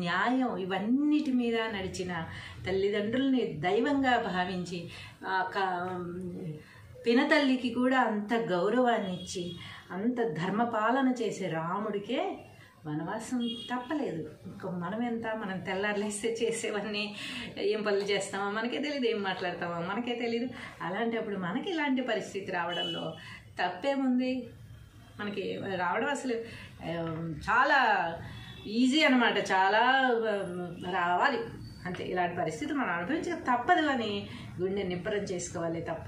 S1: న్యాయం ఇవన్నిటి మీద నడిచిన, తల్లిదండ్రుల్ని దైవంగా భావించి పినతల్లికి కూడా అంత గౌరవాన్ని ఇచ్చి అంత ధర్మపాలన చేసే రాముడికే వనవాసం తప్పలేదు. ఇంకా మనం ఎంత, మనం తెల్లారులేస్తే చేసేవన్నీ ఏం పనులు చేస్తామో మనకే తెలియదు, ఏం మాట్లాడతామో మనకే తెలియదు. అలాంటప్పుడు మనకి ఇలాంటి పరిస్థితి రావడంలో తప్పేముంది? మనకి రావడం అసలు చాలా ఈజీ అనమాట, చాలా రావాలి అంతే. ఇలాంటి పరిస్థితి మనం అనుభవించక తప్పదు అని గుండె నిబ్బరం చేసుకోవాలి తప్ప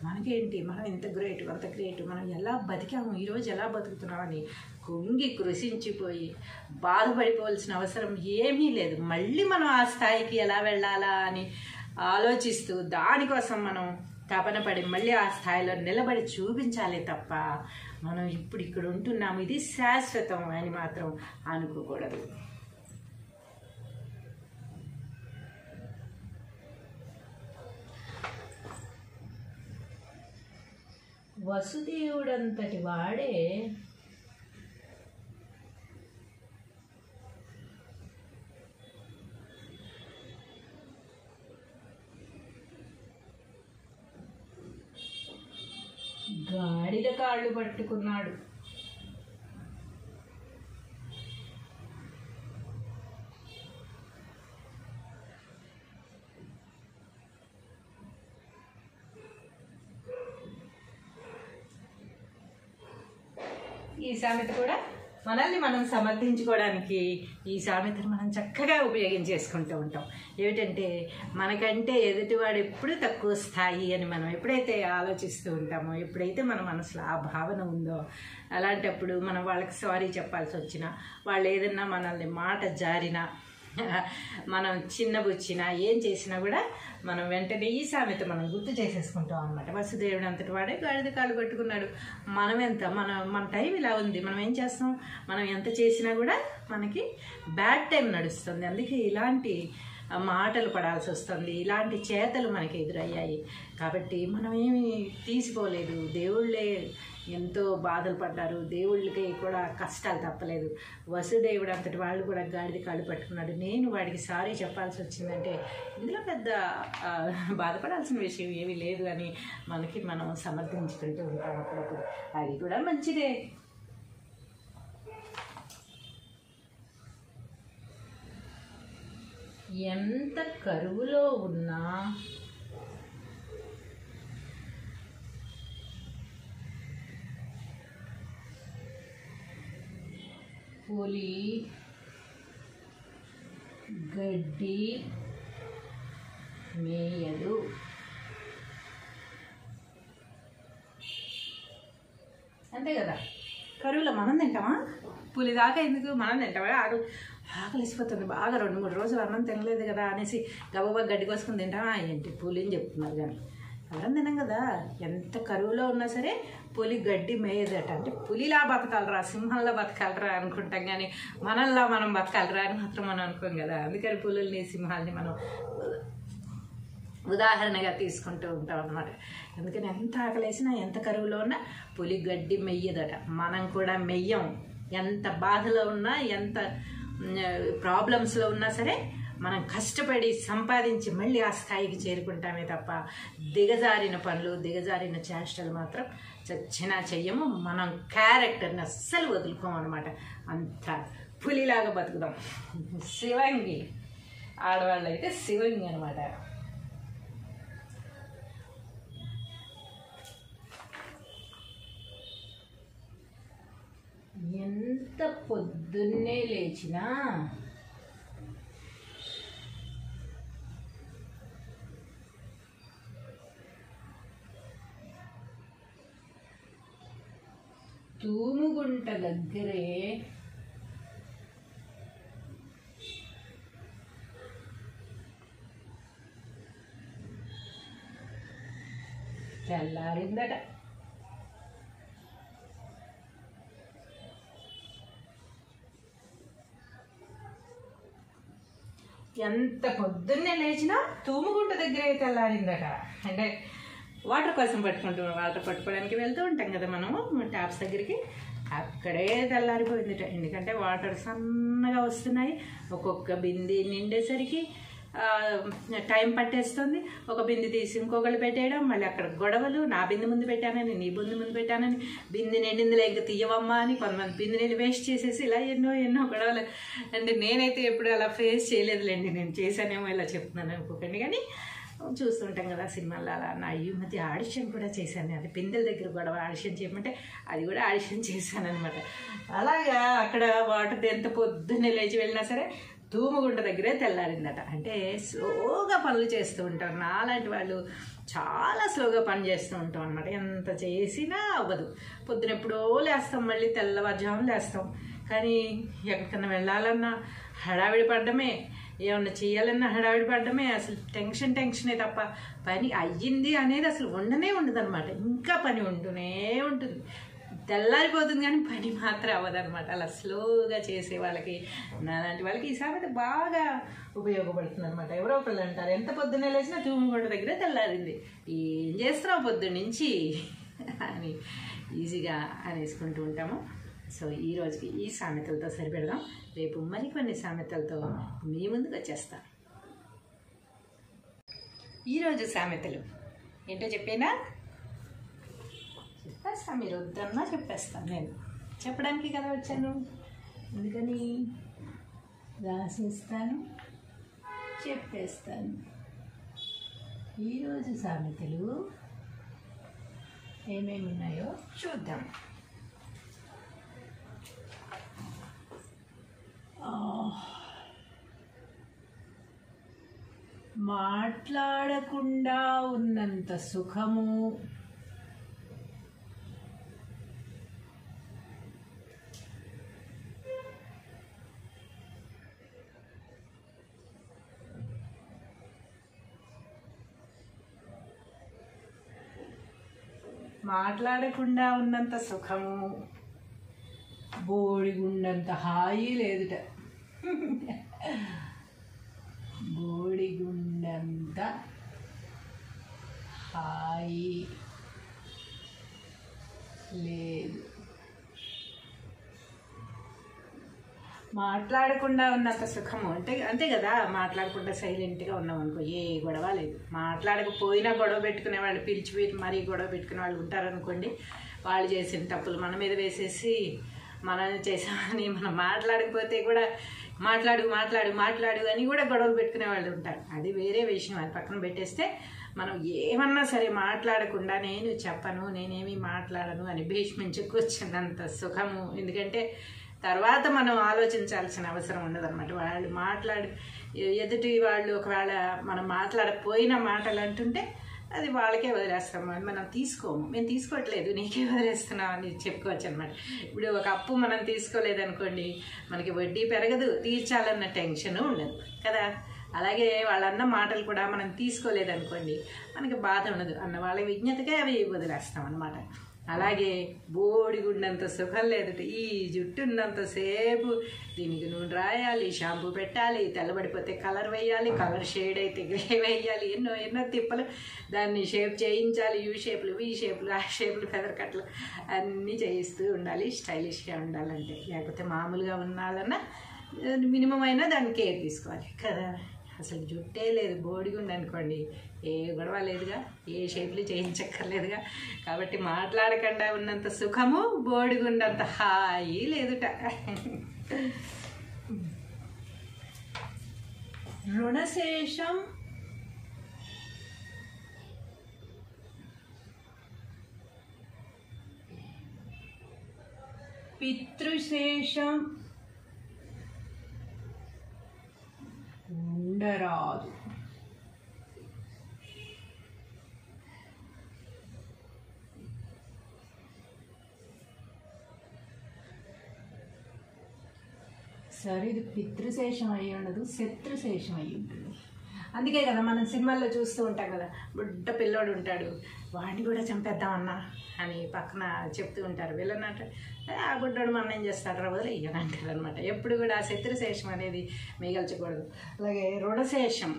S1: మనకేంటి, మనం ఎంత గ్రేట్, అంత గ్రేట్, మనం ఎలా బతికాము, ఈరోజు ఎలా బతుకుతున్నామని కుంగి కృషించిపోయి బాధపడిపోవాల్సిన అవసరం ఏమీ లేదు. మళ్ళీ మనం ఆ స్థాయికి ఎలా వెళ్ళాలా అని ఆలోచిస్తూ దానికోసం మనం తపన పడి మళ్ళీ ఆ స్థాయిలో నిలబడి చూపించాలి తప్ప మనం ఇప్పుడు ఇక్కడ ఉంటున్నాము, ఇది శాశ్వతం అని మాత్రం అనుకోకూడదు. వసుదేవుడంతటి వాడే గాడిద కాళ్ళు పట్టుకున్నాడు. ఈ సామెత కూడా మనల్ని మనం సమర్థించుకోవడానికి ఈ సామెతను మనం చక్కగా ఉపయోగించేసుకుంటూ ఉంటాం. ఏమిటంటే మనకంటే ఎదుటివాడు ఎప్పుడు తక్కువ స్థాయి అని మనం ఎప్పుడైతే ఆలోచిస్తూ ఉంటామో, ఎప్పుడైతే మన మనసులో ఆ భావన ఉందో, అలాంటప్పుడు మనం వాళ్ళకి సారీ చెప్పాల్సి వచ్చినా, వాళ్ళు ఏదన్నా మనల్ని మాట జారినా, మనం చిన్నబుచ్చినా, ఏం చేసినా కూడా మనం వెంటనే ఈ సామెత మనం గుర్తు చేసేసుకుంటాం అనమాట. వసుదేవుడు అంతటి వాడే గాడిద కాళ్ళు పట్టుకున్నాడు. మనం ఎంత, మన టైం ఇలా ఉంది, మనం ఏం చేస్తాం, మనం ఎంత చేసినా కూడా మనకి బ్యాడ్ టైం నడుస్తుంది. అందుకే ఇలాంటి మాటలు పడాల్సి వస్తుంది, ఇలాంటి చేతలు మనకి ఎదురయ్యాయి. కాబట్టి మనం ఏమి తీసిపోలేదు, దేవుళ్ళే ఎంతో బాధలు పడ్డారు, దేవుళ్ళకి కూడా కష్టాలు తప్పలేదు. వసుదేవుడు అంతటి వాళ్ళు కూడా గాడిద కాళ్ళు పట్టుకున్నాడు. నేను వాడికి సారీ చెప్పాల్సి వచ్చిందంటే ఇందులో పెద్ద బాధపడాల్సిన విషయం ఏమీ లేదు అని మనకి మనం సమర్థించుకుంటూ ఉంటాం అప్పుడప్పుడు. అది కూడా మంచిదే. ఎంత కరువులో ఉన్నా పులి గడ్డి మేయదు. అంతే కదా, కరువులో మనం తింటామా? పులి దాకా ఎందుకు, మనం తింటామా? ఆకలిసిపోతుంది బాగా, 2-3 రోజులు అన్నం తినలేదు కదా అనేసి గబగబా గడ్డి కోసుకుని తింటామా? ఏంటి పులి అని చెప్తున్నారు, కానీ ఎవరం తినం కదా. ఎంత కరువులో ఉన్నా సరే పులి గడ్డి మేయదట. అంటే పులిలా బతకాలరా, సింహంలా బతకాలరా అనుకుంటాం, కానీ మనల్లా మనం బతకాలరా అని మాత్రం మనం అనుకోం కదా. అందుకని పులుల్ని, సింహాల్ని మనం ఉదాహరణగా తీసుకుంటూ ఉంటాం అన్నమాట. అందుకని ఎంత ఆకలేసినా, ఎంత కరువులో ఉన్నా పులి గడ్డి మెయ్యదట. మనం కూడా మెయ్యం. ఎంత బాధలో ఉన్నా, ఎంత ప్రాబ్లమ్స్లో ఉన్నా సరే మనం కష్టపడి సంపాదించి మళ్ళీ ఆ స్థాయికి చేరుకుంటామే తప్ప దిగజారిన పనులు, దిగజారిన చేష్టలు మాత్రం చచ్చినా చెయ్యము. మనం క్యారెక్టర్ని అస్సలు వదులుకోమన్నమాట. అంత పులిలాగా బతుకుదాం. శివంగి, ఆడవాళ్ళు అయితే శివంగి అనమాట. ఎంత పొద్దున్నే లేచినా తూముగుంట దగ్గరే తెల్లారిందట. ఎంత పొద్దున్నే లేచినా తూముగుంట దగ్గరే తెల్లారిందట. అంటే వాటర్ కోసం వాటర్ పట్టుకోవడానికి వెళ్తూ ఉంటాం కదా మనము ట్యాప్స్ దగ్గరికి, అక్కడే తెల్లారిపోయిందిట. ఎందుకంటే వాటర్ సన్నగా వస్తున్నాయి, ఒక్కొక్క బింది నిండేసరికి టైం పట్టేస్తుంది. ఒక బిందె తీసి ఇంకొకళ్ళు పెట్టేయడం, మళ్ళీ అక్కడ గొడవలు, నా బిందె ముందు పెట్టానని, నీ బిందె ముందు పెట్టానని, బిందె నిండిందిలే ఇంక తీయవమ్మా అని, కొంతమంది బిందె నీళ్ళు వేస్ట్ చేసేసి ఇలా ఎన్నో గొడవలు. అంటే నేనైతే ఎప్పుడు అలా ఫేస్ చేయలేదులేండి, నేను చేశానేమో ఇలా చెప్తున్నాను అనుకోకండి. కానీ చూస్తుంటాం కదా సినిమాల్లో అలా. నా ఈ మధ్య ఆడిషన్ కూడా చేశాను, అది బిందెల దగ్గర గొడవ ఆడిషన్ చేయమంటే అది కూడా ఆడిషన్ చేశాను అనమాట. అలాగా అక్కడ వాటర్ ఎంత పొద్దున్నే లేచి వెళ్ళినా సరే ధూమగుండ దగ్గరే తెల్లారిందట. అంటే స్లోగా పనులు చేస్తూ ఉంటారు, నాలాంటి వాళ్ళు చాలా స్లోగా పని చేస్తూ ఉంటాం అనమాట. ఎంత చేసినా అవ్వదు. పొద్దున ఎప్పుడో లేస్తాం, మళ్ళీ తెల్లవారుజామున లేస్తాం. కానీ ఎక్కడికన్నా వెళ్ళాలన్నా హడావిడి పడ్డమే, ఏమన్నా చేయాలన్నా హడావిడి పడ్డమే. అసలు టెన్షనే తప్ప పని అయ్యింది అనేది అసలు ఉండనే ఉండదు అనమాట. ఇంకా పని ఉంటూనే ఉంటుంది, తెల్లారిపోతుంది కానీ పని మాత్రం అవ్వదన్నమాట. అలా స్లోగా చేసే వాళ్ళకి, నాలాంటి వాళ్ళకి ఈ సామెత బాగా ఉపయోగపడుతుంది అనమాట. ఎవరో ఒకళ్ళు అంటారు, ఎంత పొద్దున్నే లేచినా ధూమగుండ దగ్గరే తెల్లారింది, ఏం చేస్తున్నావు పొద్దున్న నుంచి అని ఈజీగా అనేసుకుంటూ ఉంటాము. సో ఈ రోజుకి ఈ సామెతలతో సరిపెడదాం. రేపు మరికొన్ని సామెతలతో మీ ముందుకు వచ్చేస్తాను. ఈరోజు సామెతలు ఏంటో చెప్పేనా? చెప్పేస్తాను, మీరు వద్దన్నా చెప్పేస్తాను. నేను చెప్పడానికి కదా వచ్చాను, అందుకని రాసేస్తాను, చెప్పేస్తాను. ఈరోజు సామెతలు ఏమేమి ఉన్నాయో చూద్దాం. మాట్లాడకుండా ఉన్నంత సుఖము మాట్లాడకుండా ఉన్నంత సుఖము బోడిగుండంత హాయి లేదుట. బోడిగుండంత హాయి లేదు. మాట్లాడకుండా ఉన్నంత సుఖము అంటే అంతే కదా. మాట్లాడకుండా సైలెంట్గా ఉన్నాం అనుకో, ఏ గొడవ లేదు. మాట్లాడకపోయినా గొడవ పెట్టుకునే వాళ్ళు, పిలిచి మరీ గొడవ పెట్టుకునే వాళ్ళు ఉంటారనుకోండి. వాళ్ళు చేసిన తప్పులు మన మీద వేసేసి మనం చేసామని, మనం మాట్లాడకపోతే కూడా మాట్లాడు అని కూడా గొడవలు పెట్టుకునే వాళ్ళు ఉంటారు. అది వేరే విషయం, అది పక్కన పెట్టేస్తే మనం ఏమన్నా సరే మాట్లాడకుండా నేను చెప్పను, నేనేమి మాట్లాడను అని భీష్మించుకొచ్చినంత సుఖము. ఎందుకంటే తర్వాత మనం ఆలోచించాల్సిన అవసరం ఉండదన్నమాట. వాళ్ళు ఎదుటి వాళ్ళు ఒకవేళ మనం మాట్లాడకపోయిన మాటలు అంటుంటే అది వాళ్ళకే వదిలేస్తాం, మనం తీసుకోము. మేము తీసుకోవట్లేదు, నీకే వదిలేస్తున్నాం అని చెప్పుకోవచ్చు అనమాట. ఇప్పుడు ఒక అప్పు మనం తీసుకోలేదనుకోండి, మనకి వడ్డీ పెరగదు, తీర్చాలన్న టెన్షన్ ఉండదు కదా. అలాగే వాళ్ళన్న మాటలు కూడా మనం తీసుకోలేదనుకోండి, మనకి బాధ ఉండదు. అన్న వాళ్ళ విజ్ఞతగా అవి వదిలేస్తాం అనమాట. అలాగే బోడిగుండంత సుఖం లేదట. ఈ జుట్టు ఉన్నంతసేపు దీనికి నూనె రాయాలి, షాంపూ పెట్టాలి, తెల్లబడిపోతే కలర్ వేయాలి, కలర్ షేడ్ అయితే గ్రే వేయాలి, ఎన్నో తిప్పలు, దాన్ని షేప్ చేయించాలి, యూ షేపులు, వీ షేపులు, ఆ షేపులు, ఫెదర్ కట్లు అన్నీ చేయిస్తూ ఉండాలి స్టైలిష్గా ఉండాలంటే. లేకపోతే మామూలుగా ఉండాలన్నా మినిమం అయినా దాన్ని కేర్ తీసుకోవాలి కదా. అసలు జుట్టే లేదు, బోడిగుండు అనుకోండి, ఏ గొడవ లేదుగా, ఏ షేపులు చేయించక్కర్లేదుగా. కాబట్టి మాట్లాడకుండా ఉన్నంత సుఖము బోడిగుండంత హాయి లేదుట. రుణశేషం పితృశేషం ఉండరాదు. సరే, ఇది పితృశేషం అయ్యి ఉండదు, శత్రుశేషం అయ్యి ఉంటుంది. అందుకే కదా మనం సినిమాల్లో చూస్తూ ఉంటాం కదా, బుడ్డ పిల్లోడు ఉంటాడు, వాడిని కూడా చంపేద్దామన్నా అని పక్కన చెప్తూ ఉంటారు. వీళ్ళనంట ఆ బుడ్డోడు మనం ఏం చేస్తాడు రా వదిలే ఇయ్యని అంటారు అనమాట. ఎప్పుడు కూడా శత్రుశేషం అనేది మిగల్చకూడదు. అలాగే రుణశేషం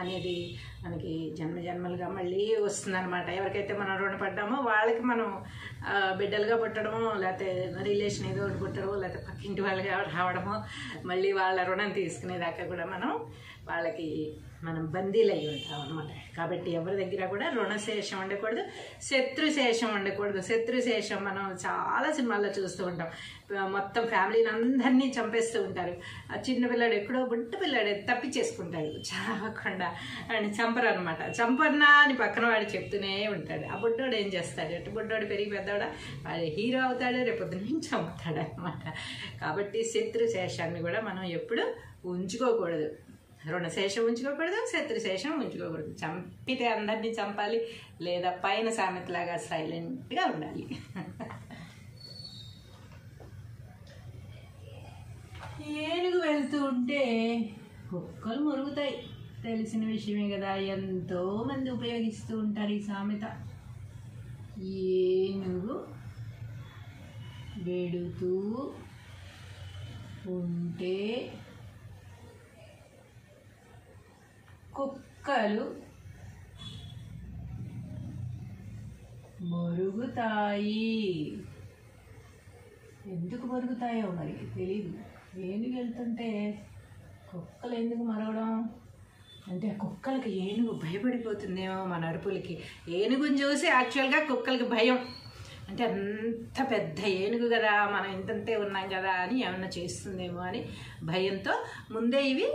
S1: అనేది మనకి జన్మలుగా మళ్ళీ వస్తుందన్నమాట. ఎవరికైతే మనం రుణపడ్డామో వాళ్ళకి మనం బిడ్డలుగా పుట్టడమో, లేకపోతే రిలేషన్ ఏదో ఒకటి పుట్టడమో, లేకపోతే పక్కింటి వాళ్ళగా రావడమో, మళ్ళీ వాళ్ళ రుణం తీసుకునేదాకా కూడా మనం వాళ్ళకి మనం బందీలు అయి ఉంటాం అనమాట. కాబట్టి ఎవరి దగ్గర కూడా రుణశేషం ఉండకూడదు, శత్రుశేషం ఉండకూడదు. శత్రుశేషం మనం చాలా సినిమాల్లో చూస్తూ ఉంటాం. మొత్తం ఫ్యామిలీని అందరినీ చంపేస్తూ ఉంటారు. ఆ చిన్న పిల్లాడు ఎక్కడో బుట్ట పిల్లాడు తప్పించేసుకుంటాడు, చావకుండా అని చంపరు అనమాట. చంపన్నా అని పక్కన వాడు చెప్తూనే ఉంటాడు. ఆ బుడ్డోడు ఏం చేస్తాడు అంటే బుడ్డోడు పెరిగి పెద్దవాడా వాడు హీరో అవుతాడు, రేపొద్దు నుంచి చంపుతాడు అనమాట. కాబట్టి శత్రుశేషాన్ని కూడా మనం ఎప్పుడు ఉంచుకోకూడదు. రుణశేషం ఉంచుకోకూడదు, శత్రుశేషం ఉంచుకోకూడదు. చంపితే అందరినీ చంపాలి, లేదా పైన సామెతలాగా సైలెంట్గా ఉండాలి. ఏనుగు వెళ్తూ ఉంటే కుక్కలు మురుగుతాయి, తెలిసిన విషయమే కదా. ఎంతో మంది ఉపయోగిస్తూ ఉంటారు ఈ సామెత. ఏనుగు వెడుతూ ఉంటే కుక్కలు మురుగుతాయి. ఎందుకు మురుగుతాయో మరి తెలీదు. ఏనుగు వెళ్తుంటే కుక్కలు ఎందుకు మరవడం అంటే కుక్కలకి ఏనుగు భయపడిపోతుందేమో మన అరుపులకి. ఏనుగుని చూసి యాక్చువల్గా కుక్కలకి భయం. అంటే అంత పెద్ద ఏనుగు కదా, మనం ఇంతంతే ఉన్నాం కదా అని ఏమన్నా చేస్తుందేమో అని భయంతో ముందే ఇవి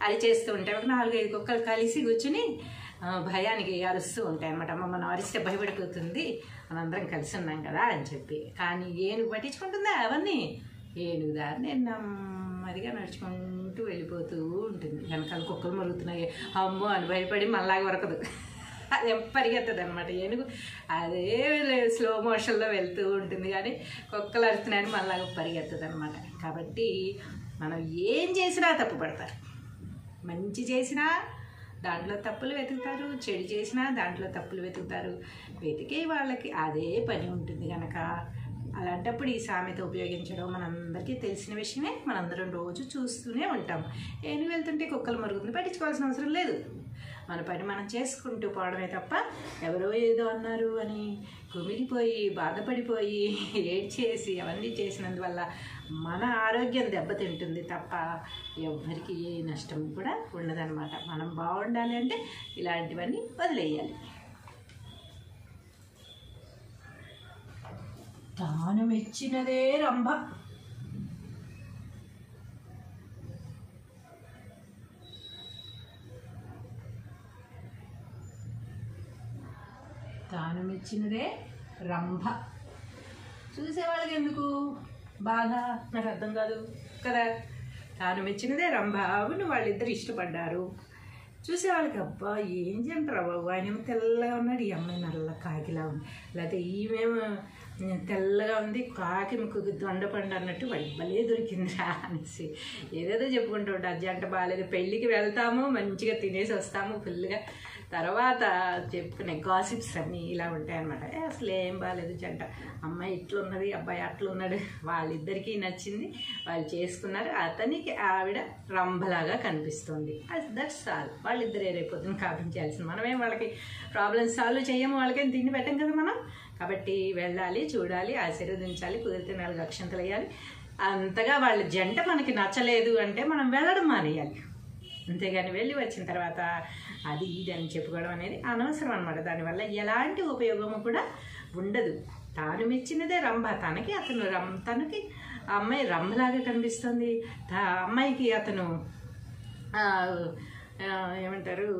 S1: అరిచేస్తూ ఉంటాయి. ఒక 4-5 కుక్కలు కలిసి కూర్చుని భయానికి అరుస్తూ ఉంటాయి అన్నమాట. అమ్మ మనం అరిస్తే భయపడిపోతుంది, మనందరం కలిసి ఉన్నాం కదా అని చెప్పి. కానీ ఏనుగు పట్టించుకుంటుందా అవన్నీ? ఏనుగు దారిని నెమ్మదిగా నడుచుకుంటూ వెళ్ళిపోతూ ఉంటుంది. వెనకాల కుక్కలు మరుగుతున్నాయి అమ్మో అని భయపడి మళ్ళాగా వరకదు, అది పరిగెత్తదు అనమాట. ఏనుగు అదే స్లో మోషన్లో వెళ్తూ ఉంటుంది, కానీ కుక్కలు అరుస్తున్నాయని మళ్ళాగా పరిగెత్తదు అనమాట. కాబట్టి మనం ఏం చేసినా తప్పు పడతారు. మంచి చేసినా దాంట్లో తప్పులు వెతుకుతారు, చెడు చేసినా దాంట్లో తప్పులు వెతుకుతారు. వెతికే వాళ్ళకి అదే పని ఉంటుంది కనుక అలాంటప్పుడు ఈ సామెత ఉపయోగించడం మనందరికీ తెలిసిన విషయమే. మనందరం రోజు చూస్తూనే ఉంటాం. ఏనుగు వెళ్తుంటే కుక్కలు మరుగుతుంది, పట్టించుకోవాల్సిన అవసరం లేదు. మన పని మనం చేసుకుంటూ పోవడమే తప్ప ఎవరో ఏదో అన్నారు అని కుమిలిపోయి బాధపడిపోయి ఏడ్చేసి అవన్నీ చేసినందువల్ల మన ఆరోగ్యం దెబ్బతింటుంది తప్ప ఎవ్వరికి ఏ నష్టం కూడా ఉండదన్నమాట. మనం బాగుండాలి అంటే ఇలాంటివన్నీ వదిలేయాలి. తాను మెచ్చినదే రంభ. తాను మెచ్చినదే రంభ. చూసేవాళ్ళకి ఎందుకు బాధ, నాకు అర్థం కాదు కదా. తాను మెచ్చినదే రంభ. అవును, వాళ్ళిద్దరు ఇష్టపడ్డారు. చూసేవాళ్ళకి అబ్బా ఏం జంటరా బాబు, ఆయన తెల్లగా ఉన్నాడు, ఈ అమ్మాయి నల్ల కాకిలా ఉంది, లేకపోతే ఈమెమో తెల్లగా ఉంది కాకి ముక్కు దొండపండు అన్నట్టు వాడికి భలే దొరికిందిరా అనేసి ఏదేదో చెప్పుకుంటూ ఉంటారు. జంట బాగాలేదు, పెళ్ళికి వెళ్తాము మంచిగా తినేసి వస్తాము ఫుల్గా, తర్వాత చెప్పుకునే గాసిప్స్ అన్నీ ఇలా ఉంటాయన్నమాట. అసలు ఏం బాగాలేదు జంట, అమ్మాయి ఇట్లున్నది అబ్బాయి అట్లున్నాడు, వాళ్ళిద్దరికీ నచ్చింది, వాళ్ళు చేసుకున్నారు, అతనికి ఆవిడ రంభలాగా కనిపిస్తుంది. That's all. వాళ్ళిద్దరే రేపొద్దున కాపురం చేయాల్సింది. మనమేం వాళ్ళకి ప్రాబ్లమ్స్ సాల్వ్ చేయము, వాళ్ళకేం తిండి పెట్టం కదా మనం. కాబట్టి వెళ్ళాలి, చూడాలి, ఆశీర్వదించాలి, కుదిరితే 4 అక్షంతలు వేయాలి. అంతగా వాళ్ళ జంట మనకి నచ్చలేదు అంటే మనం వెళ్ళడం మానేయాలి. అంతేగాని వెళ్ళి వచ్చిన తర్వాత అది ఇది అని చెప్పుకోవడం అనేది అనవసరం అనమాట. దానివల్ల ఎలాంటి ఉపయోగము కూడా ఉండదు. తాను మెచ్చినదే రంభ. తనకి తనకి అమ్మాయి రంభలాగా కనిపిస్తుంది, అమ్మాయికి అతను ఏమంటారు,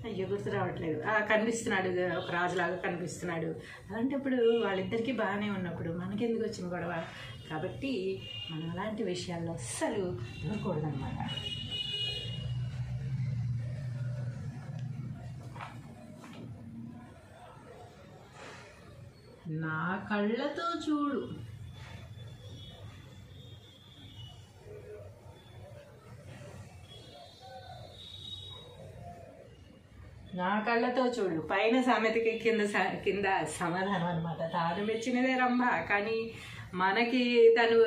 S1: అయ్యో గుర్తు రావట్లేదు, కనిపిస్తున్నాడు, ఒక రాజులాగా కనిపిస్తున్నాడు. అలాంటప్పుడు వాళ్ళిద్దరికీ బాగానే ఉన్నప్పుడు మనకెందుకు వచ్చిన గొడవ? కాబట్టి మనం అలాంటి విషయాల్లో అస్సలు దూరకూడదన్నమాట. నా కళ్ళతో చూడు, నా కళ్ళతో చూడు. పైన సామెతకి కింద సమాధానం అనమాట. తాను మెచ్చినదే రంభ, కానీ మనకి తను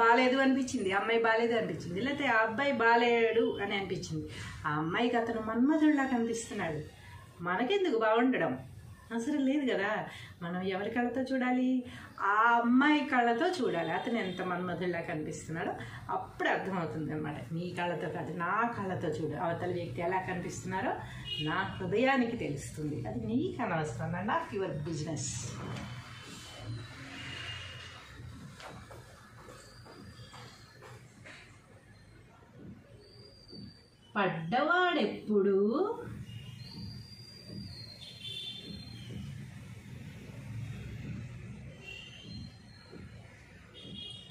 S1: బాగాలేదు అనిపించింది, అమ్మాయి బాగాలేదు అనిపించింది, లేకపోతే ఆ అబ్బాయి బాగాలేడు అని అనిపించింది. ఆ అమ్మాయికి అతను మన్మధుడిలా కనిపిస్తున్నాడు, మనకెందుకు బాగుండడం? అవసరం లేదు కదా. మనం ఎవరి కళ్ళతో చూడాలి? ఆ అమ్మాయి కళ్ళతో చూడాలి. అతను ఎంత మన్మధుల్లా కనిపిస్తున్నాడో అప్పుడు అర్థమవుతుంది అనమాట. నీ కళ్ళతో కాదు, నా కళ్ళతో చూడు. అవతల వ్యక్తి ఎలా కనిపిస్తున్నారో నా హృదయానికి తెలుస్తుంది. అది నీకు అనవసరం, నాట్ యువర్ బిజినెస్. పడ్డవాడెప్పుడు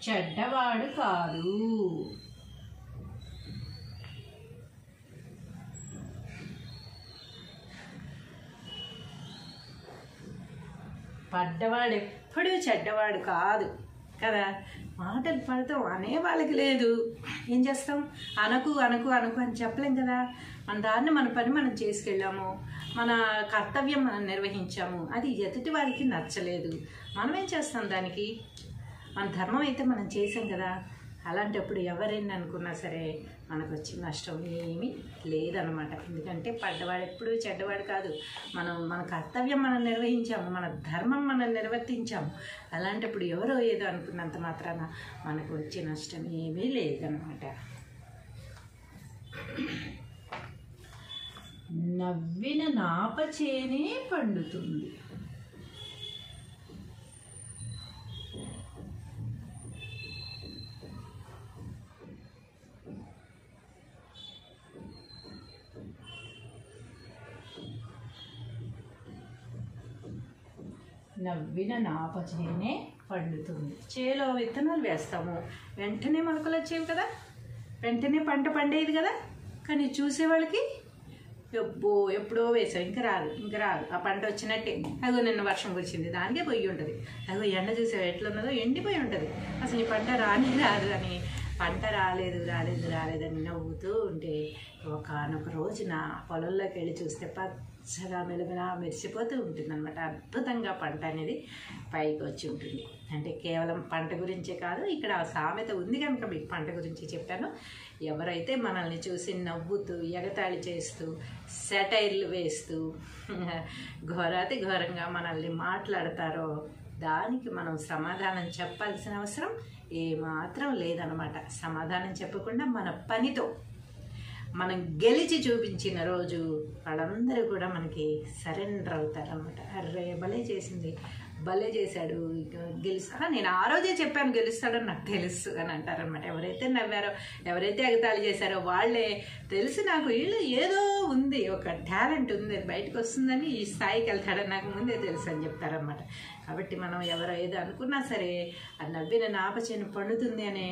S1: చెడ్డవాడు కాదు. పడ్డవాడెప్పుడు చెడ్డవాడు కాదు కదా. మాటలు పడతాం, అనే వాళ్ళకి లేదు. ఏం చేస్తాం? అనకు అనకు అనకు అని చెప్పలేం కదా. మన దాన్ని మన పని మనం చేసుకెళ్ళాము, మన కర్తవ్యం మనం నిర్వహించాము. అది ఎదుటి వారికి నచ్చలేదు, మనం ఏం చేస్తాం దానికి? మన ధర్మం అయితే మనం చేసాం కదా. అలాంటప్పుడు ఎవరైనా అనుకున్నా సరే మనకు వచ్చిన నష్టం ఏమీ లేదనమాట. ఎందుకంటే పడ్డవాడు ఎప్పుడు చెడ్డవాడు కాదు. మన కర్తవ్యం మనం నిర్వహించాము, మన ధర్మం మనం నిర్వర్తించాము. అలాంటప్పుడు ఎవరో ఏదో అనుకున్నంత మాత్రాన మనకు వచ్చే నష్టం ఏమీ లేదనమాట. నవ్విన నాపచేనే పండుతుంది. నవ్విన నాపచేనే పండుతుంది. చేలో విత్తనాలు వేస్తాము, వెంటనే మొలకలు వచ్చేవి కదా, వెంటనే పంట పండేది కదా. కానీ చూసేవాళ్ళకి ఎప్పుడో వేసాం, ఇంకా రాదు. ఆ పంట వచ్చినట్టే. అగో నిన్న వర్షం కురిచింది, దానికే పొయ్యి ఉంటుంది. అగో ఎండ చూసే ఎట్లున్నదో ఎండిపోయి ఉంటుంది. అసలు ఈ పంట రాదు అని, పంట రాలేదని నవ్వుతూ ఉంటే ఒకనొక రోజున పొలంలోకి వెళ్ళి చూస్తే పచ్చగా మెలుగులా మెరిసిపోతూ ఉంటుంది అనమాట. అద్భుతంగా పంట అనేది పైకి వచ్చి ఉంటుంది. అంటే కేవలం పంట గురించే కాదు, ఇక్కడ సామెత ఉంది కనుక మీకు పంట గురించి చెప్పాను. ఎవరైతే మనల్ని చూసి నవ్వుతూ ఎగతాళి చేస్తూ సెటైర్లు వేస్తూ ఘోరాతి ఘోరంగా మనల్ని మాట్లాడతారో దానికి మనం సమాధానం చెప్పాల్సిన అవసరం ఏమాత్రం లేదనమాట. సమాధానం చెప్పకుండా మన పనితో మనం గెలిచి చూపించిన రోజు వాళ్ళందరూ కూడా మనకి సరెండర్ అవుతారనమాట. అర్రే భలే చేశాడు, నేను ఆ రోజే చెప్పాను గెలుస్తాడని నాకు తెలుసు అని అంటారనమాట. ఎవరైతే నవ్వారో, ఎవరైతే ఎగతాళి చేశారో వాళ్ళే తెలిసి నాకు వీళ్ళు ఏదో ఉంది, ఒక టాలెంట్ ఉంది, అది బయటకు వస్తుందని ఈ స్థాయికి వెళ్తాడని నాకు ముందే తెలుసు అని చెప్తారనమాట. కాబట్టి మనం ఎవరో ఏదో అనుకున్నా సరే ఆ నవ్విన నాపచేను పండుతుంది అనే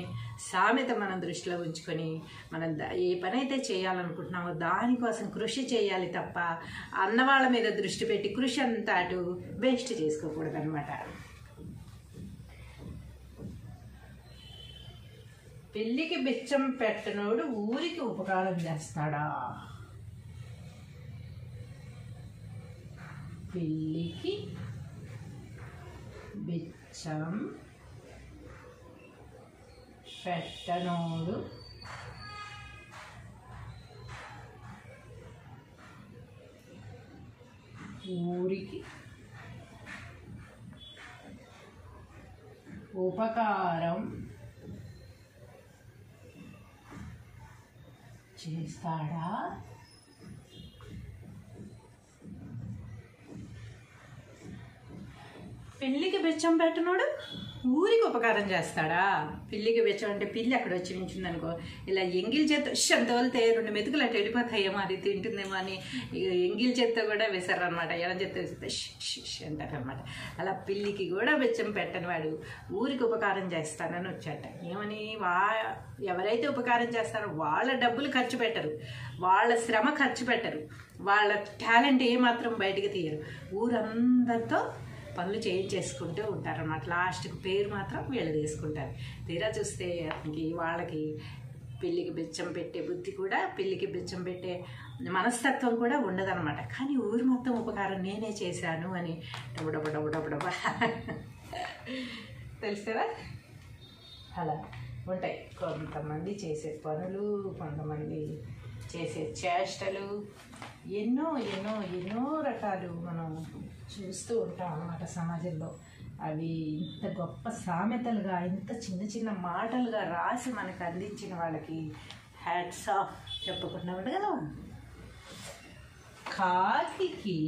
S1: సామెత మనం దృష్టిలో ఉంచుకొని మనం ఏ పని అయితే చేయాలనుకుంటున్నామో దానికోసం కృషి చేయాలి తప్ప అన్నవాళ్ళ మీద దృష్టి పెట్టి కృషి అంతా అటు వేస్ట్ చేసుకోకూడదు అనమాట. పెళ్ళికి బిచ్చం పెట్టనోడు ఊరికి ఉపకారం చేస్తాడా? పెళ్ళికి బిచ్చం పెట్టనోడు ఊరికి ఉపకారం చేస్తాడా? పెళ్ళికి బిచ్చం పెట్టనోడు ఊరికి ఉపకారం చేస్తాడా? పిల్లికి బిచ్చం అంటే పిల్లి అక్కడ వచ్చి నించుంది అనుకో, ఇలా ఎంగిల్ చేత్తో అంత వెళ్తే 2 మెతుకులు అటు వెళ్ళిపోతాయేమో, అది తింటుందేమో అని ఎంగిల్ చేత్తో కూడా వేశారనమాట. ఎలా చేత్తో వేస్తే అంటారనమాట. అలా పిల్లికి కూడా బిచ్చం పెట్టని వాడు ఊరికి ఉపకారం చేస్తానని వచ్చాట. ఏమని? ఎవరైతే ఉపకారం చేస్తారో వాళ్ళ డబ్బులు ఖర్చు పెట్టరు, వాళ్ళ శ్రమ ఖర్చు పెట్టరు, వాళ్ళ టాలెంట్ ఏమాత్రం బయటకు తీయరు. ఊరందరితో పనులు చేయించేసుకుంటూ ఉంటారన్నమాట. లాస్ట్కి పేరు మాత్రం వీళ్ళు తీసుకుంటారు. తీరా చూస్తే వాళ్ళకి పిల్లికి బిచ్చం పెట్టే బుద్ధి కూడా, పిల్లికి బిచ్చం పెట్టే మనస్తత్వం కూడా ఉండదన్నమాట. కానీ ఊరు మొత్తం ఉపకారం నేనే చేశాను అని డబ్బుడబ్బా తెలుసు కదా. అలా ఉంటాయి కొంతమంది చేసే పనులు, కొంతమంది చేసే చేష్టలు. ఎన్నో ఎన్నో ఎన్నో రకాలు మనం చూస్తూ ఉంటాం అన్నమాట సమాజంలో. అవి ఇంత గొప్ప సామెతలుగా, ఇంత చిన్న చిన్న మాటలుగా రాసి మనకు అందించిన వాళ్ళకి హ్యాట్స్ ఆఫ్ చెప్పకుండా ఉండగలవా? కాకికి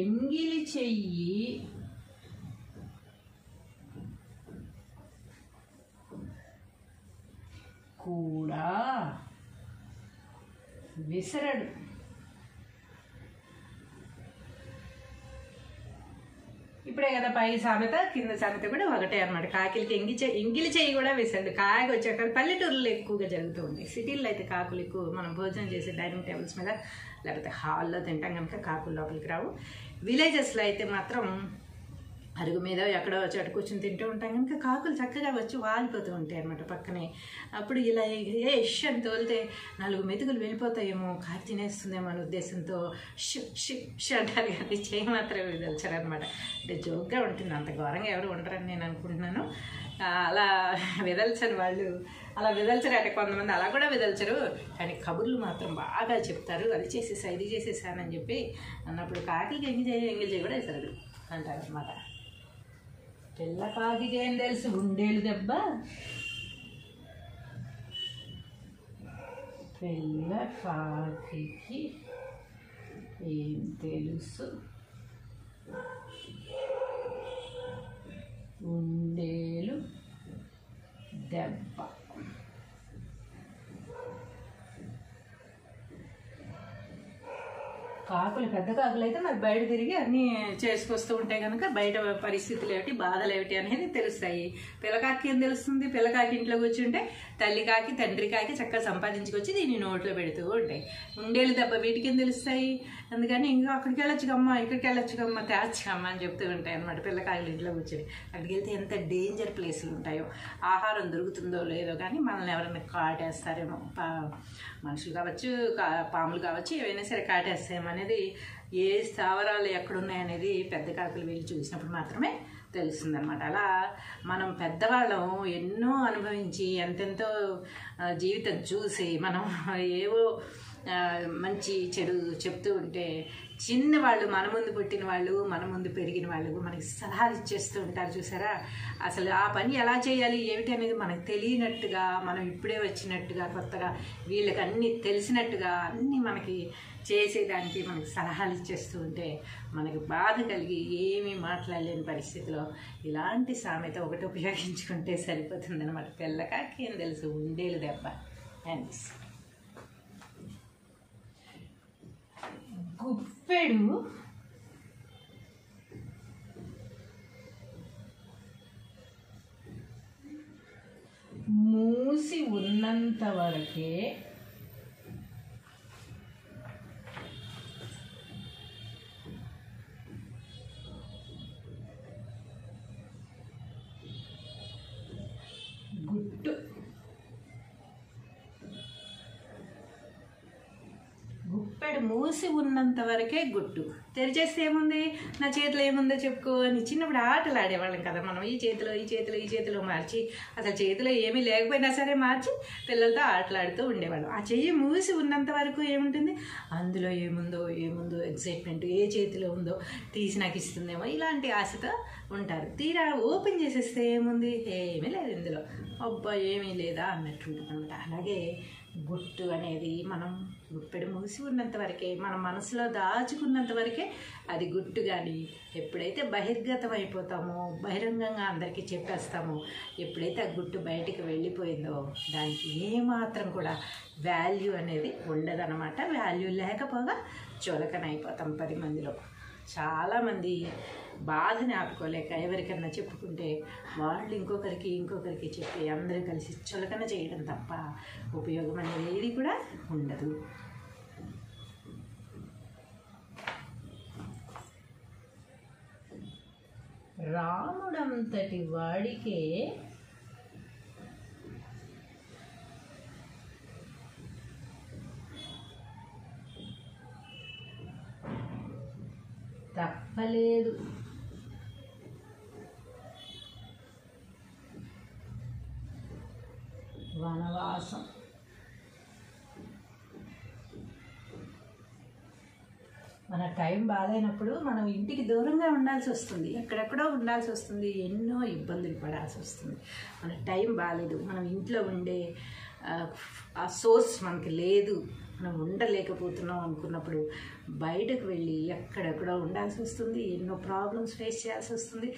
S1: ఎంగిలి చెయ్యి కూడా విసరడు. ఇప్పుడే కదా పై సామెత కింద సామెత కూడా ఒకటే అనమాట. కాకిలకి ఎంగిలి చెయ్యి కూడా విసరడు. కాకి వచ్చాక పల్లెటూరులో ఎక్కువగా జరుగుతూ ఉంటాయి. సిటీల్లో అయితే కాకులు ఎక్కువ మనం భోజనం చేసే డైనింగ్ టేబుల్స్ మీద లేకపోతే హాల్లో తింటాం కనుక కాకులు లోపలికి రావు. విలేజెస్లో అయితే మాత్రం అరుగు మీద ఎక్కడో చోట కూర్చొని తింటూ ఉంటాం కనుక కాకులు చక్కగా వచ్చి వాలిపోతూ ఉంటాయి అన్నమాట పక్కనే. అప్పుడు ఇలా ఇష్ అని తోలితే 4 మెతుకులు వెళ్ళిపోతాయేమో, కాకి తినేస్తుందేమో అనే ఉద్దేశంతో ష్ అంటారు కానీ చేయి మాత్రమే విదల్చారు అనమాట. అంటే జోక్గా ఉంటుంది, అంత ఘోరంగా ఎవరు ఉండరని నేను అనుకుంటున్నాను. అలా విదల్చని వాళ్ళు అలా విదల్చరు. అంటే కొంతమంది అలా కూడా విదల్చరు, కానీ కబుర్లు మాత్రం బాగా చెప్తారు. అది చేసేసా ఇది చేసేసానని చెప్పి అన్నప్పుడు కాకికి ఎంగిల్ చేయి కూడా వేసారు అంటారు అనమాట. పిల్ల కాకికి ఏం తెలుసు ఉండేలు దెబ్బ, పిల్ల కాకికి ఏం తెలుసు ఉండేలు దెబ్బ. కాకులు పెద్ద కాకులు అయితే మరి బయట తిరిగి అన్నీ చేసుకొస్తూ ఉంటాయి కనుక బయట పరిస్థితులు ఏమిటి, బాధలు ఏమిటి అనేది తెలుస్తాయి. పిల్లకాకి ఏం తెలుస్తుంది? పిల్లకాకి ఇంట్లో కూర్చుంటే తల్లి కాకి తండ్రి కాకి చక్కగా సంపాదించుకొచ్చి దీన్ని నోట్లో పెడుతూ ఉంటాయి. ఉండేలు దెబ్బ వీటికి ఏం తెలుస్తాయి? అందుకని ఇంకా అక్కడికి వెళ్ళొచ్చుకమ్మా ఇక్కడికి వెళ్ళొచ్చుకమ్మా తేచ్చుకమ్మా అని చెప్తూ ఉంటాయి అనమాట పిల్లకాయలు ఇంట్లో కూర్చొని. అక్కడికి వెళ్తే ఎంత డేంజర్ ప్లేసులు ఉంటాయో, ఆహారం దొరుకుతుందో లేదో కానీ మనల్ని ఎవరైనా కాటేస్తారేమో, మనుషులు కావచ్చు పాములు కావచ్చు ఏవైనా సరే కాటేస్తాయేమో అనేది, ఏ స్థావరాలు ఎక్కడున్నాయనేది పెద్ద కాకులు వెళ్ళి చూసినప్పుడు మాత్రమే తెలుస్తుంది అనమాట. అలా మనం పెద్దవాళ్ళం ఎన్నో అనుభవించి ఎంతెంతో జీవితం చూసి మనం ఏవో మంచి చెడు చెప్తూ ఉంటే చిన్నవాళ్ళు, మన ముందు పుట్టిన వాళ్ళు, మన ముందు పెరిగిన వాళ్ళు మనకి సలహాలు ఇచ్చేస్తూ ఉంటారు చూసారా. అసలు ఆ పని ఎలా చేయాలి ఏమిటి అనేది మనకు తెలియనట్టుగా, మనం ఇప్పుడే వచ్చినట్టుగా కొత్తగా వీళ్ళకి అన్నీ తెలిసినట్టుగా అన్నీ మనకి చేసేదానికి మనకి సలహాలు ఇచ్చేస్తూ ఉంటే మనకి బాధ కలిగి ఏమీ మాట్లాడలేని పరిస్థితిలో ఇలాంటి సామెత ఒకటి ఉపయోగించుకుంటే సరిపోతుంది అనమాట. పిల్లకాకి ఏం తెలుసు ఉండేలు దెబ్బ అని. గుప్పెడు మూసి ఉన్నంత వరకే గుట్టు. గుప్పెడు మూసి ఉన్నంత వరకే గుట్టు. తెరిచేస్తే ఏముంది, నా చేతిలో ఏముందో చెప్పుకో అని చిన్నప్పుడు ఆటలు ఆడేవాళ్ళం కదా మనం. ఈ చేతిలో మార్చి, అసలు చేతిలో ఏమీ లేకపోయినా సరే మార్చి పిల్లలతో ఆటలాడుతూ ఉండేవాళ్ళం. ఆ చెయ్యి మూసి ఉన్నంత వరకు ఏముంటుంది, అందులో ఏముందో ఎగ్జైట్మెంట్, ఏ చేతిలో ఉందో తీసి నాకు ఇస్తుందేమో ఇలాంటి ఆశతో ఉంటారు. తీరా ఓపెన్ చేసేస్తే ఏముంది, ఏమీ లేదు ఇందులో, అబ్బా ఏమీ లేదా అన్నట్టు ఉంటుంది అనమాట. అలాగే గుట్టు అనేది మనం గుప్పెడు మూసి ఉన్నంత వరకే, మన మనసులో దాచుకున్నంత వరకే అది గుట్టు. కానీ ఎప్పుడైతే బహిర్గతం అయిపోతామో, బహిరంగంగా అందరికీ చెప్పేస్తామో, ఎప్పుడైతే ఆ గుట్టు బయటికి వెళ్ళిపోయిందో దానికి ఏమాత్రం కూడా వాల్యూ అనేది ఉండదన్నమాట. వాల్యూ లేకపోగా చులకనైపోతాం 10 మందిలో. చాలామంది బాధని ఆపుకోలేక ఎవరికన్నా చెప్పుకుంటే వాళ్ళు ఇంకొకరికి చెప్పి అందరూ కలిసి చులకన చేయడం తప్ప ఉపయోగం అనేది ఏది కూడా ఉండదు. రాముడంతటి వాడికే తప్పలేదు వనవాసం. మన టైం బాగాలేనప్పుడు మనం ఇంటికి దూరంగా ఉండాల్సి వస్తుంది, ఎక్కడెక్కడో ఉండాల్సి వస్తుంది, ఎన్నో ఇబ్బందులు పడాల్సి వస్తుంది. మన టైం బాగాలేదు, మనం ఇంట్లో ఉండే ఆ సోర్స్ మనకి లేదు, మనం ఉండలేకపోతున్నాం అనుకున్నప్పుడు బయటకు వెళ్ళి ఎక్కడెక్కడో ఉండాల్సి వస్తుంది, ఎన్నో ప్రాబ్లమ్స్ ఫేస్ చేయాల్సి వస్తుంది,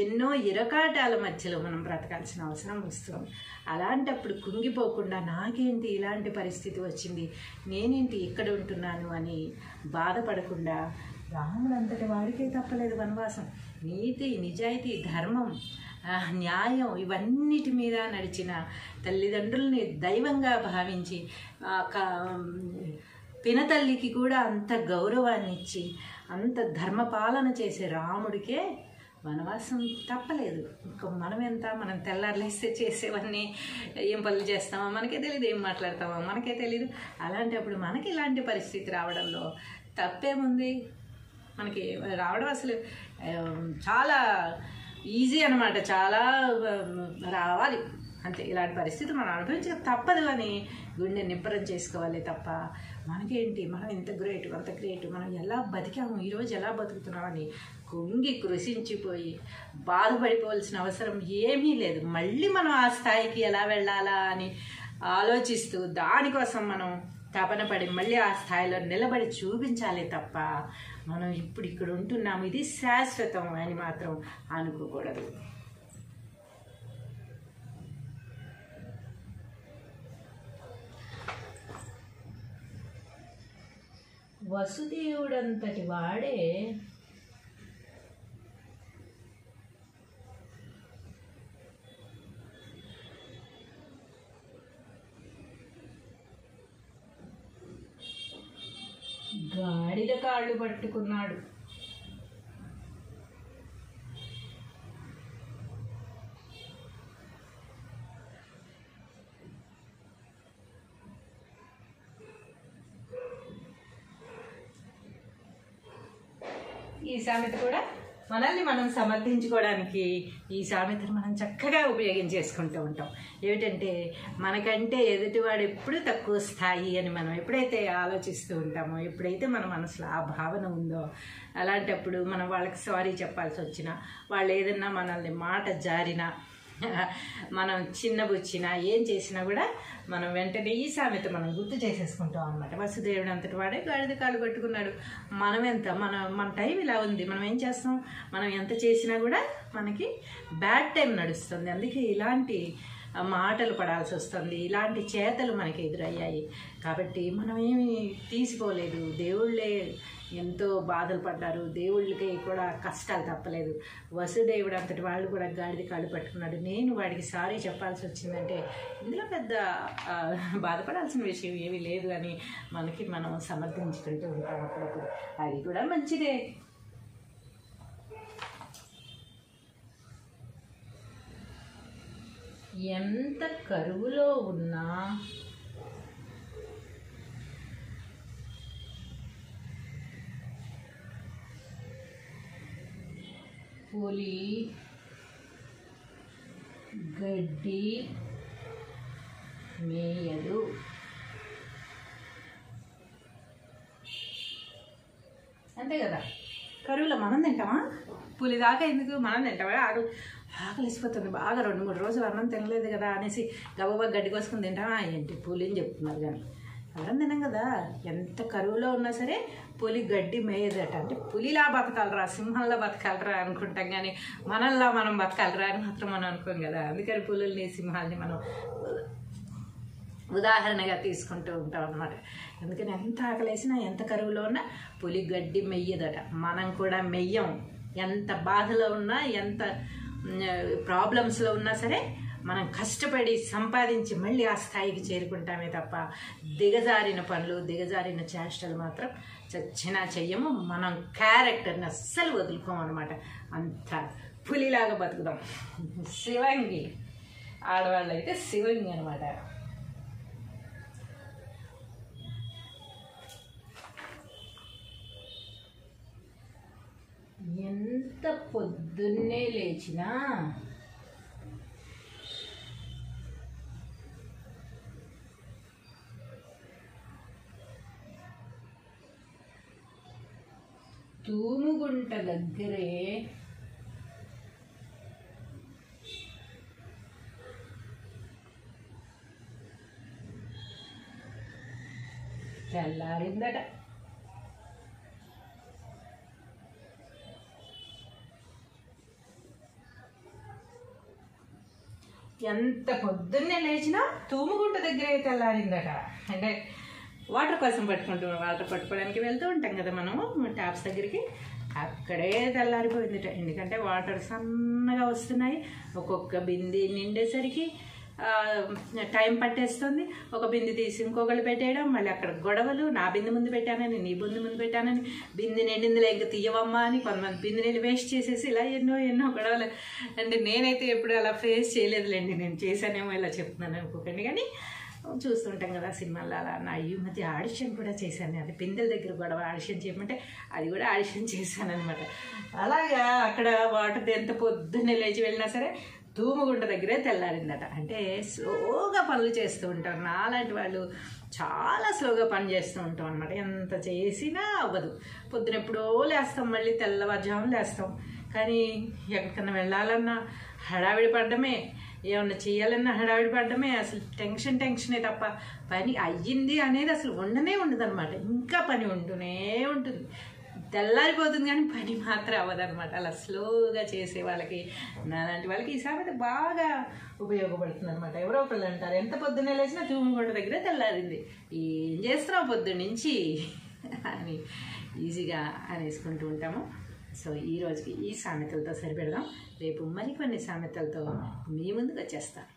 S1: ఎన్నో ఇరకాటాల మధ్యలో మనం బ్రతకాల్సిన అవసరం వస్తుంది. అలాంటప్పుడు కుంగిపోకుండా నాకేంటి ఇలాంటి పరిస్థితి వచ్చింది, నేనేంటి ఇక్కడ ఉంటున్నాను అని బాధపడకుండా రాముడు అంతటి వాడికే తప్పలేదు వనవాసం. నీతి, నిజాయితీ, ధర్మం, న్యాయం ఇవన్నిటి మీద నడిచిన, తల్లిదండ్రుల్ని దైవంగా భావించి పినతల్లికి కూడా అంత గౌరవాన్ని ఇచ్చి అంత ధర్మపాలన చేసే రాముడికే వనవాసం తప్పలేదు. ఇంకా మనం ఎంత, మనం తెల్లారులేస్తే చేసేవన్నీ ఏం పనులు చేస్తామో మనకే తెలియదు, ఏం మాట్లాడతామో మనకే తెలియదు. అలాంటప్పుడు మనకి ఇలాంటి పరిస్థితి రావడంలో తప్పేముంది? మనకి రావడం అసలు చాలా ఈజీ అనమాట, చాలా రావాలి అంతే. ఇలాంటి పరిస్థితి మనం అనుభవించక తప్పదు అని గుండె నిబ్బరం చేసుకోవాలి తప్ప మనకేంటి, మనం ఎంత గ్రేట్, అంత గ్రేట్, మనం ఎలా బతికాము, ఈరోజు ఎలా బతుకుతున్నామని కుంగి కృషించిపోయి బాధపడిపోవాల్సిన అవసరం ఏమీ లేదు. మళ్ళీ మనం ఆ స్థాయికి ఎలా వెళ్ళాలా అని ఆలోచిస్తూ దానికోసం మనం తపన పడి మళ్ళీ ఆ స్థాయిలో నిలబడి చూపించాలి తప్ప మనం ఇప్పుడు ఇక్కడ ఉంటున్నాము ఇది శాశ్వతం అని మాత్రం అనుకోకూడదు. వసుదేవుడంతటి వాడే గాడిద కాళ్ళు పట్టుకున్నాడు. ఈ సామెత కూడా మనల్ని మనం సమర్థించుకోవడానికి ఈ సామెతను మనం చక్కగా ఉపయోగించేసుకుంటూ ఉంటాం. ఏమిటంటే మనకంటే ఎదుటివాడు ఎప్పుడు తక్కువ స్థాయి అని మనం ఎప్పుడైతే ఆలోచిస్తూ ఉంటామో, ఎప్పుడైతే మన మనసులో ఆ భావన ఉందో, అలాంటప్పుడు మనం వాళ్ళకి సారీ చెప్పాల్సి వచ్చినా, వాళ్ళు ఏదన్నా మనల్ని మాట జారినా, మనం చిన్నబుచ్చినా, ఏం చేసినా కూడా మనం వెంటనే ఈ సామెత మనం గుర్తు చేసేసుకుంటాం అనమాట. వసుదేవుడు అంతటి వాడే గాడిద కాళ్ళు పట్టుకున్నాడు. మనం ఎంత, మన టైం ఇలా ఉంది, మనం ఏం చేస్తాం, మనం ఎంత చేసినా కూడా మనకి బ్యాడ్ టైం నడుస్తుంది. అందుకే ఇలాంటి మాటలు పడాల్సి వస్తుంది, ఇలాంటి చేతలు మనకి ఎదురయ్యాయి. కాబట్టి మనం ఏమి తీసిపోలేదు, దేవుళ్ళే ఎంతో బాధలు పడ్డారు, దేవుళ్ళకి కూడా కష్టాలు తప్పలేదు. వసుదేవుడు అంతటి వాళ్ళు కూడా గాడిద కాళ్ళు పట్టుకున్నాడు. నేను వాడికి సారీ చెప్పాల్సి వచ్చిందంటే ఇందులో పెద్ద బాధపడాల్సిన విషయం ఏమీ లేదు అని మనకి మనం సమర్థించుకుంటూ ఉంటాం అప్పుడప్పుడు. అది కూడా మంచిదే. ఎంత కరువులో ఉన్నా పులి గడ్డి మేయదు. అంతే కదా, కరువులో మనం తింటామా? పులి దాకా ఎందుకు, మనం తింటామా? ఆకలిసిపోతుంది బాగా, 2-3 రోజులు అన్నం తినలేదు కదా అనేసి గబగబా గడ్డి కోసుకుని తింటామా? ఏంటి పులిని చెప్తున్నారు కానీ ఎవరం తినం కదా. ఎంత కరువులో ఉన్నా సరే పులి గడ్డి మేయదట. అంటే పులిలా బతకాలరా, సింహంలా బతకాలరా అనుకుంటాం కానీ మనల్లా మనం బతకాలరా అని మాత్రం మనం అనుకోం కదా. అందుకని పులుల్ని, సింహాల్ని మనం ఉదాహరణగా తీసుకుంటూ ఉంటాం అన్నమాట. అందుకని ఎంత ఆకలేసినా, ఎంత కరువులో ఉన్నా పులి గడ్డి మెయ్యదట. మనం కూడా మెయ్యం. ఎంత బాధలో ఉన్నా, ఎంత ప్రాబ్లమ్స్లో ఉన్నా సరే మనం కష్టపడి సంపాదించి మళ్ళీ ఆ స్థాయికి చేరుకుంటామే తప్ప దిగజారిన పనులు, దిగజారిన చేష్టలు మాత్రం చచ్చినా చెయ్యము. మనం క్యారెక్టర్ని అస్సలు వదులుకోమన్నమాట. అంత పులిలాగా బతుకుదాం. శివంగి, ఆడవాళ్ళు అయితే శివంగి అనమాట. ఎంత పొద్దున్నే లేచినా తూముగుంట దగ్గరే తెల్లారిందట. ఎంత పొద్దున్నే లేచినా తూముగుంట దగ్గరే తెల్లారిందట. అంటే వాటర్ కోసం వాటర్ పట్టుకోవడానికి వెళ్తూ ఉంటాం కదా మనము ట్యాప్స్ దగ్గరికి, అక్కడే తెల్లారిపోయిందిట. ఎందుకంటే వాటర్ సన్నగా వస్తున్నాయి, ఒక్కొక్క బింది నిండేసరికి టైం పట్టేస్తుంది. ఒక బింది తీసి ఇంకొకళ్ళు పెట్టేయడం, మళ్ళీ అక్కడ గొడవలు, నా బింది ముందు పెట్టానని, నీ బింది ముందు పెట్టానని, బింది నిండిందిలో ఇంకా తీయవమ్మా అని కొంతమంది బింది నీళ్ళు వేస్ట్ చేసేసి ఇలా ఎన్నో గొడవలు. అంటే నేనైతే ఎప్పుడు అలా ఫేస్ చేయలేదులేండి, నేను చేశానేమో ఇలా చెప్తున్నాను అనుకోకండి. కానీ చూస్తుంటాం కదా సినిమాల్లో అలా. నా ఈ మధ్య ఆడిషన్ కూడా చేశాను, అది బిందెల దగ్గర గొడవ ఆడిషన్ చేయమంటే అది కూడా ఆడిషన్ చేశాను అనమాట. అలాగా అక్కడ వాటర్ ఎంత పొద్దున్నే లేచి వెళ్ళినా సరే తూముగుంట దగ్గరే తెల్లారిందట. అంటే స్లోగా పనులు చేస్తూ ఉంటారు, నాలాంటి వాళ్ళు చాలా స్లోగా పని చేస్తూ ఉంటాం అనమాట. ఎంత చేసినా అవ్వదు. పొద్దున ఎప్పుడో లేస్తాం, మళ్ళీ తెల్లవారుజామున లేస్తాం. కానీ ఎక్కడికన్నా వెళ్ళాలన్నా హడావిడి పడ్డమే, ఏమన్నా చేయాలన్నా హడావిడి పడ్డమే. అసలు టెన్షనే తప్ప పని అయ్యింది అనేది అసలు ఉండనే ఉండదన్నమాట. ఇంకా పని ఉంటూనే ఉంటుంది, తెల్లారిపోతుంది కానీ పని మాత్రం అవ్వదన్నమాట. అలా స్లోగా చేసే వాళ్ళకి, నాలాంటి వాళ్ళకి ఈ సామెత బాగా ఉపయోగపడుతుంది అనమాట. ఎవరో ఒకళ్ళు అంటారు, ఎంత పొద్దున్నే లేచినా తూముగుంట దగ్గర తెల్లారింది, ఏం చేస్తున్నావు పొద్దున్న నుంచి అని ఈజీగా అనేసుకుంటూ ఉంటాము. సో ఈ రోజుకి ఈ సామెతలతో సరిపెడదాం. రేపు మరికొన్ని సామెతలతో మీ ముందుకు వచ్చేస్తాను.